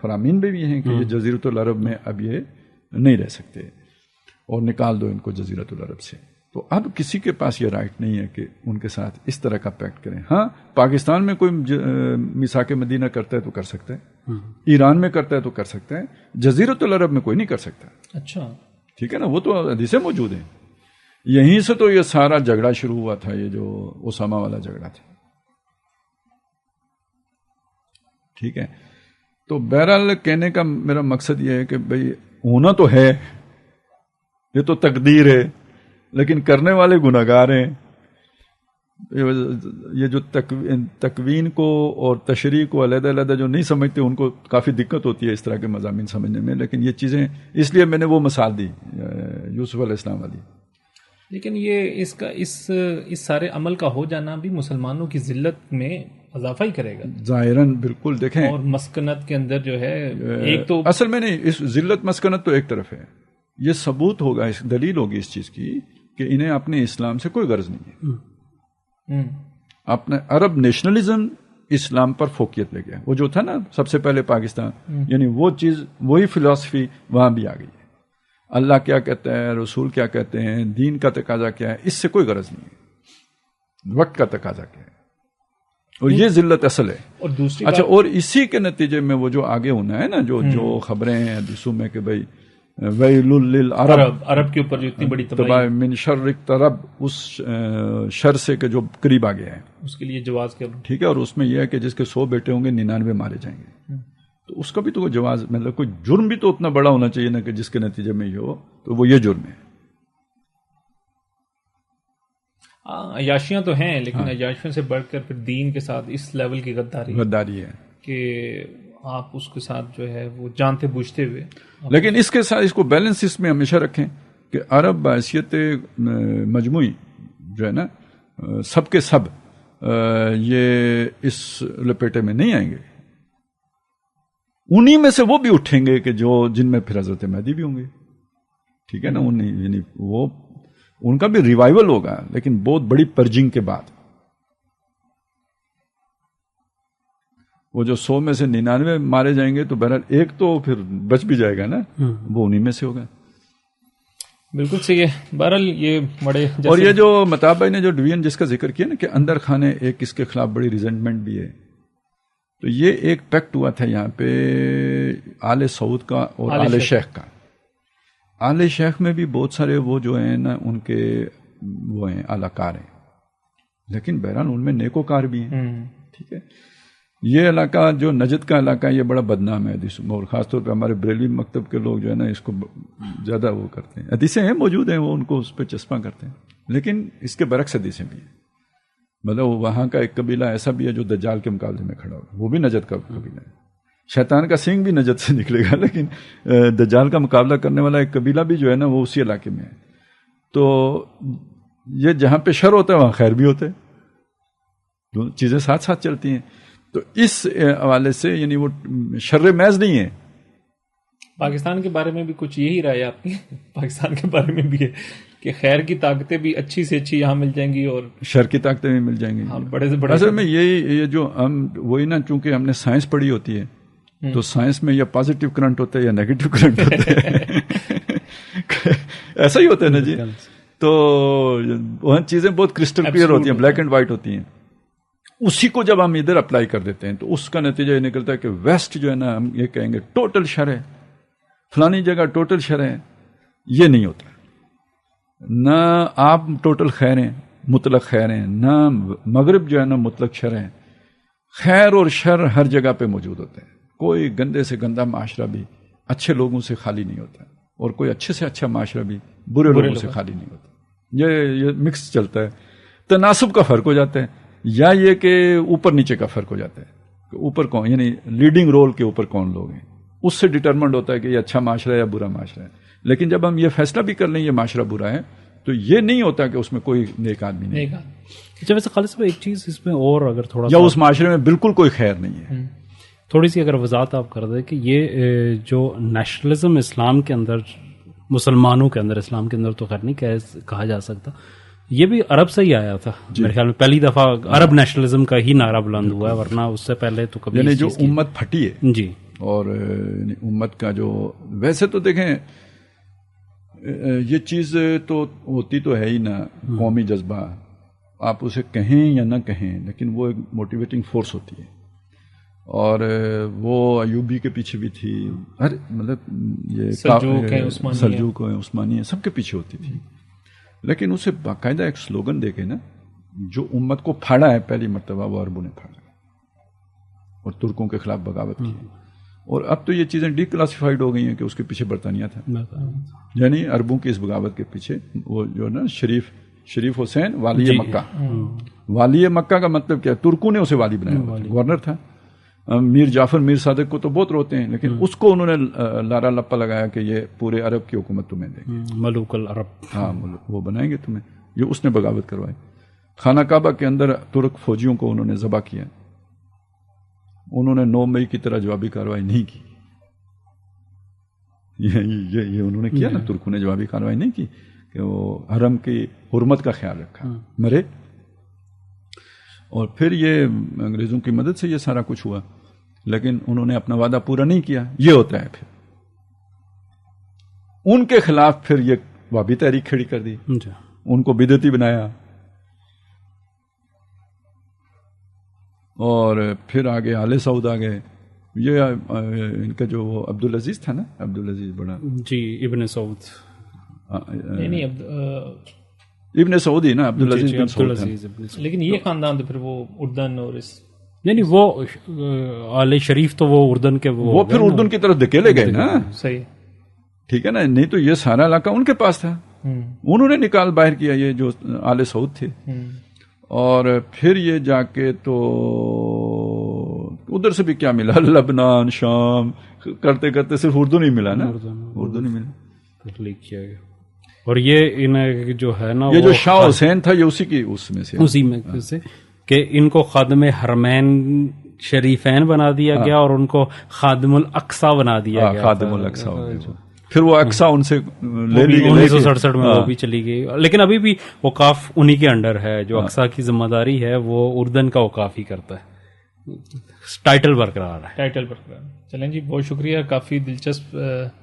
فرامین بھی ہیں کہ یہ جزیرت العرب میں اب یہ نہیں رہ سکتے اور نکال دو ان کو جزیرت العرب سے. تو اب کسی کے پاس یہ رائٹ نہیں ہے کہ ان کے ساتھ اس طرح کا پیکٹ کریں. ہاں، پاکستان میں کوئی میثاق مدینہ کرتا ہے تو کر سکتا ہے، ایران میں کرتا ہے تو کر سکتا ہے، جزیرت العرب میں کوئی نہیں کر سکتا. اچھا، ٹھیک ہے نا، وہ تو حدیثیں موجود ہیں. یہیں سے تو یہ سارا جھگڑا شروع ہوا تھا، یہ جو اسامہ والا جھگڑا تھا. ٹھیک ہے، تو بہرحال کہنے کا میرا مقصد یہ ہے کہ بھئی ہونا تو ہے، یہ تو تقدیر ہے، لیکن کرنے والے گناہگار ہیں. یہ جو تکوین کو اور تشریح کو علیحدہ علیحدہ جو نہیں سمجھتے ان کو کافی دقت ہوتی ہے اس طرح کے مضامین سمجھنے میں. لیکن یہ چیزیں، اس لیے میں نے وہ مثال دی یوسف علیہ السلام والی. لیکن یہ اس سارے عمل کا ہو جانا بھی مسلمانوں کی ذلت میں اضافہ ہی کرے گا ظاہراً. بالکل، دیکھیں، اور مسکنت کے اندر جو ہے ایک تو اصل میں نہیں، اس ذلت مسکنت تو ایک طرف ہے، یہ ثبوت ہوگا، اس دلیل ہوگی اس چیز کی کہ انہیں اپنے اسلام سے کوئی غرض نہیں ہے. اپنے عرب نیشنلزم اسلام پر فوقیت لے گیا. وہ جو تھا نا سب سے پہلے پاکستان، یعنی وہ چیز، وہی فلسفی وہاں بھی آ گئی ہے. اللہ کیا کہتا ہے، رسول کیا کہتے ہیں، دین کا تقاضا کیا ہے، اس سے کوئی غرض نہیں ہے. وقت کا تقاضا کیا ہے، اور یہ ذلت اصل ہے. اور دوسری اچھا، اور اسی کے نتیجے میں وہ جو آگے ہونا ہے نا، جو خبریں ہیں حدیثوں میں کہ بھئی ویل للعرب، عرب کے اوپر جو اتنی بڑی تباہی من شر اقترب، اس شر سے کہ جو قریب آ گیا ہے، اس کے لیے جواز کر. ٹھیک ہے، اور اس میں یہ ہے کہ جس کے 100 بیٹے ہوں گے 99 مارے جائیں گے. تو اس کا بھی تو کوئی جواز، مطلب کوئی جرم بھی تو اتنا بڑا ہونا چاہیے نا کہ جس کے نتیجے میں یہ ہو. تو وہ یہ جرم ہے. عیاشیاں تو ہیں، لیکن عیاشیوں سے بڑھ کر پھر دین کے ساتھ اس لیول کی غداری ہے کہ آپ اس کے ساتھ جو ہے وہ جانتے بوجھتے ہوئے. لیکن اس کے ساتھ اس کو بیلنس اس میں ہمیشہ رکھیں کہ عرب بحیثیت مجموعی جو ہے نا، سب کے سب یہ اس لپیٹے میں نہیں آئیں گے. انہی میں سے وہ بھی اٹھیں گے کہ جن میں پھر حضرت مہدی بھی ہوں گے. ٹھیک ہے نا. یعنی وہ ان کا بھی ریوائول ہوگا لیکن بہت بڑی پرجنگ کے بعد. وہ جو 100 میں سے 99 مارے جائیں گے تو بہرحال ایک تو پھر بچ بھی جائے گا نا, وہ انہی میں سے ہوگا. بالکل صحیح ہے. بہرحال یہ بڑے اور یہ جو متاب بھائی نے جو ڈویژن جس کا ذکر کیا نا کہ اندر خانے ایک اس کے خلاف بڑی ریزنٹمنٹ بھی ہے, تو یہ ایک پیکٹ ہوا تھا یہاں پہ آل سعود کا اور آل شیخ کا. آل شیخ میں بھی بہت سارے وہ جو ہیں نا ان کے وہ ہیں اعلی کار ہیں, لیکن بہرحال ان میں نیکوکار بھی ہیں. ٹھیک ہے, یہ علاقہ جو نجد کا علاقہ ہے یہ بڑا بدنام ہے حدیث, اور خاص طور پہ ہمارے بریلوی مکتب کے لوگ جو ہے نا اس کو زیادہ وہ کرتے ہیں. حدیثیں ہیں موجود ہیں, وہ ان کو اس پہ چسپاں کرتے ہیں, لیکن اس کے برعکس حدیثیں بھی ہیں. مطلب وہاں کا ایک قبیلہ ایسا بھی ہے جو دجال کے مقابلے میں کھڑا ہوگا, وہ بھی نجد کا قبیلہ ہے. شیطان کا سینگ بھی نجد سے نکلے گا, لیکن دجال کا مقابلہ کرنے والا ایک قبیلہ بھی جو ہے نا وہ اسی علاقے میں ہے. تو یہ جہاں پہ شر ہوتا ہے وہاں خیر بھی ہوتا ہے, دونوں چیزیں ساتھ ساتھ چلتی ہیں. تو اس حوالے سے یعنی وہ شر محض نہیں ہے. پاکستان کے بارے میں بھی کچھ یہی رائے آپ کی؟ پاکستان کے بارے میں بھی ہے کہ خیر کی طاقتیں بھی اچھی سے اچھی یہاں مل جائیں گی اور شر کی طاقتیں بھی مل جائیں گی. بڑے سے بڑے اصل میں یہ جو ہم وہی نا, چونکہ ہم نے سائنس پڑھی ہوتی ہے تو سائنس میں یا پازیٹیو کرنٹ ہوتا ہے یا نیگیٹو کرنٹ ہوتا ہے. ایسا ہی ہوتا ہے نا جی. تو وہاں چیزیں بہت کرسٹل کلیئر ہوتی ہیں, بلیک اینڈ وائٹ ہوتی ہیں. اسی کو جب ہم ادھر اپلائی کر دیتے ہیں تو اس کا نتیجہ یہ نکلتا ہے کہ ویسٹ جو ہے نا ہم یہ کہیں گے ٹوٹل شر ہے, فلانی جگہ ٹوٹل شر ہے. یہ نہیں ہوتا. نہ آپ ٹوٹل خیر ہیں, مطلق خیر ہیں, نہ مغرب جو ہے نا مطلق شر ہے. خیر اور شر ہر جگہ پہ موجود ہوتے ہیں. کوئی گندے سے گندا معاشرہ بھی اچھے لوگوں سے خالی نہیں ہوتا, اور کوئی اچھے سے اچھا معاشرہ بھی برے لوگوں سے خالی نہیں ہوتا. یہ مکس چلتا ہے. تناسب کا فرق ہو جاتا ہے, یا یہ کہ اوپر نیچے کا فرق ہو جاتا ہے کہ اوپر کون, یعنی لیڈنگ رول کے اوپر کون لوگ ہیں, اس سے ڈٹرمنڈ ہوتا ہے کہ یہ اچھا معاشرہ ہے یا برا معاشرہ ہے. لیکن جب ہم یہ فیصلہ بھی کر لیں یہ معاشرہ برا ہے تو یہ نہیں ہوتا کہ اس میں کوئی نیک آدمی نہیں. اچھا ویسے خالد صاحب ایک چیز اس میں اور اگر تھوڑا یا اس معاشرے میں بالکل کوئی خیر نہیں ہے, تھوڑی سی اگر وضاحت آپ کر دیں کہ یہ جو نیشنلزم اسلام کے اندر, مسلمانوں کے اندر, اسلام کے اندر تو خیر نہیں کہا جا سکتا, یہ بھی عرب سے ہی آیا تھا میرے خیال میں. پہلی دفعہ عرب نیشنلزم کا ہی نعرہ بلند ہوا ہے, ورنہ اس سے پہلے تو کبھی یعنی جو امت پھٹی ہے جی, اور امت کا جو ویسے تو دیکھیں یہ چیز تو ہوتی تو ہے ہی نا, قومی جذبہ آپ اسے کہیں یا نہ کہیں, لیکن وہ ایک موٹیویٹنگ فورس ہوتی ہے. اور وہ ایوبی کے پیچھے بھی تھی, ہر مطلب یہ سلجوق ہیں, عثمانی ہیں, سب کے پیچھے ہوتی تھی. لیکن اسے باقاعدہ ایک سلوگن دے کے نا جو امت کو پھاڑا ہے پہلی مرتبہ وہ عربوں نے پھاڑا اور ترکوں کے خلاف بغاوت کی. اور اب تو یہ چیزیں ڈی کلاسیفائڈ ہو گئی ہیں کہ اس کے پیچھے برطانیہ تھا. یعنی عربوں کی اس بغاوت کے پیچھے وہ جو نا شریف حسین والی مکہ. والی مکہ کا مطلب کیا, ترکوں نے اسے والی بنایا, گورنر تھا. میر جعفر میر صادق کو تو بہت روتے ہیں, لیکن اس کو انہوں نے لارا لپا لگایا کہ یہ پورے عرب کی حکومت تمہیں دیں گے, ملوک العرب. ہاں وہ بنائیں گے تمہیں. یہ اس نے بغاوت کروائی. خانہ کعبہ کے اندر ترک فوجیوں کو انہوں نے ذبح کیا. انہوں نے 9 مئی کی طرح جوابی کارروائی نہیں کی. یہ انہوں نے کیا نا, ترکوں نے جوابی کارروائی نہیں کی کہ وہ حرم کی حرمت کا خیال رکھا, مرے. اور پھر یہ انگریزوں کی مدد سے یہ سارا کچھ ہوا, لیکن انہوں نے اپنا وعدہ پورا نہیں کیا. یہ ہوتا ہے پھر ان کے خلاف پھر یہ وابی تحریک کھڑی کر دی, ان کو بدعتی بنایا. اور پھر آگے آل سعود آ گئے. یہ ان کا جو وہ عبدالعزیز تھا نا, عبدالعزیز بڑا جی ابن سعود, ابن سعود ہی نا, عبدالعزیز بن سعود. لیکن یہ خاندان تو پھر وہ اردن اور اس نہیں وہ آل شریف تو وہ اردن کے وہ پھر اردن کی طرف دھکیلے گئے نا. صحیح ٹھیک ہے نا, نہیں تو یہ سارا علاقہ ان کے پاس تھا, انہوں نے نکال باہر کیا یہ جو آل سعود تھے. اور پھر یہ جا کے تو ادھر سے بھی کیا ملا, لبنان شام کرتے کرتے صرف اردن ہی ملا نا, اردن ہی ملا تخلیق کیا گیا. اور یہ ان جو ہے نا یہ جو شاہ حسین تھا یہ اسی کی اس میں سے کہ ان کو خادم حرمین شریفین بنا دیا گیا اور ان کو خادم الاقصی بنا دیا گیا. خادم الاقصی. پھر وہ اقسا ان سے لے لی 1967 میں وہ بھی چلی گئی، لیکن ابھی بھی اوقاف انہی کے انڈر ہے. جو اقسا کی ذمہ داری ہے وہ اردن کا اوقاف ہی کرتا ہے. ٹائٹل برقرار ہے. ٹائٹل برقرار. چلیں جی، بہت شکریہ. کافی دلچسپ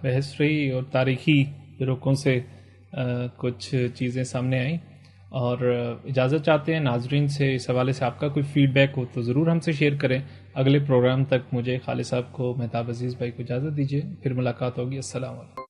بحث رہی اور تاریخی رخوں سے کچھ چیزیں سامنے آئیں. اور اجازت چاہتے ہیں ناظرین سے، اس حوالے سے آپ کا کوئی فیڈ بیک ہو تو ضرور ہم سے شیئر کریں. اگلے پروگرام تک مجھے، خالد صاحب کو، مہتاب عزیز بھائی کو اجازت دیجیے. پھر ملاقات ہوگی. السلام علیکم.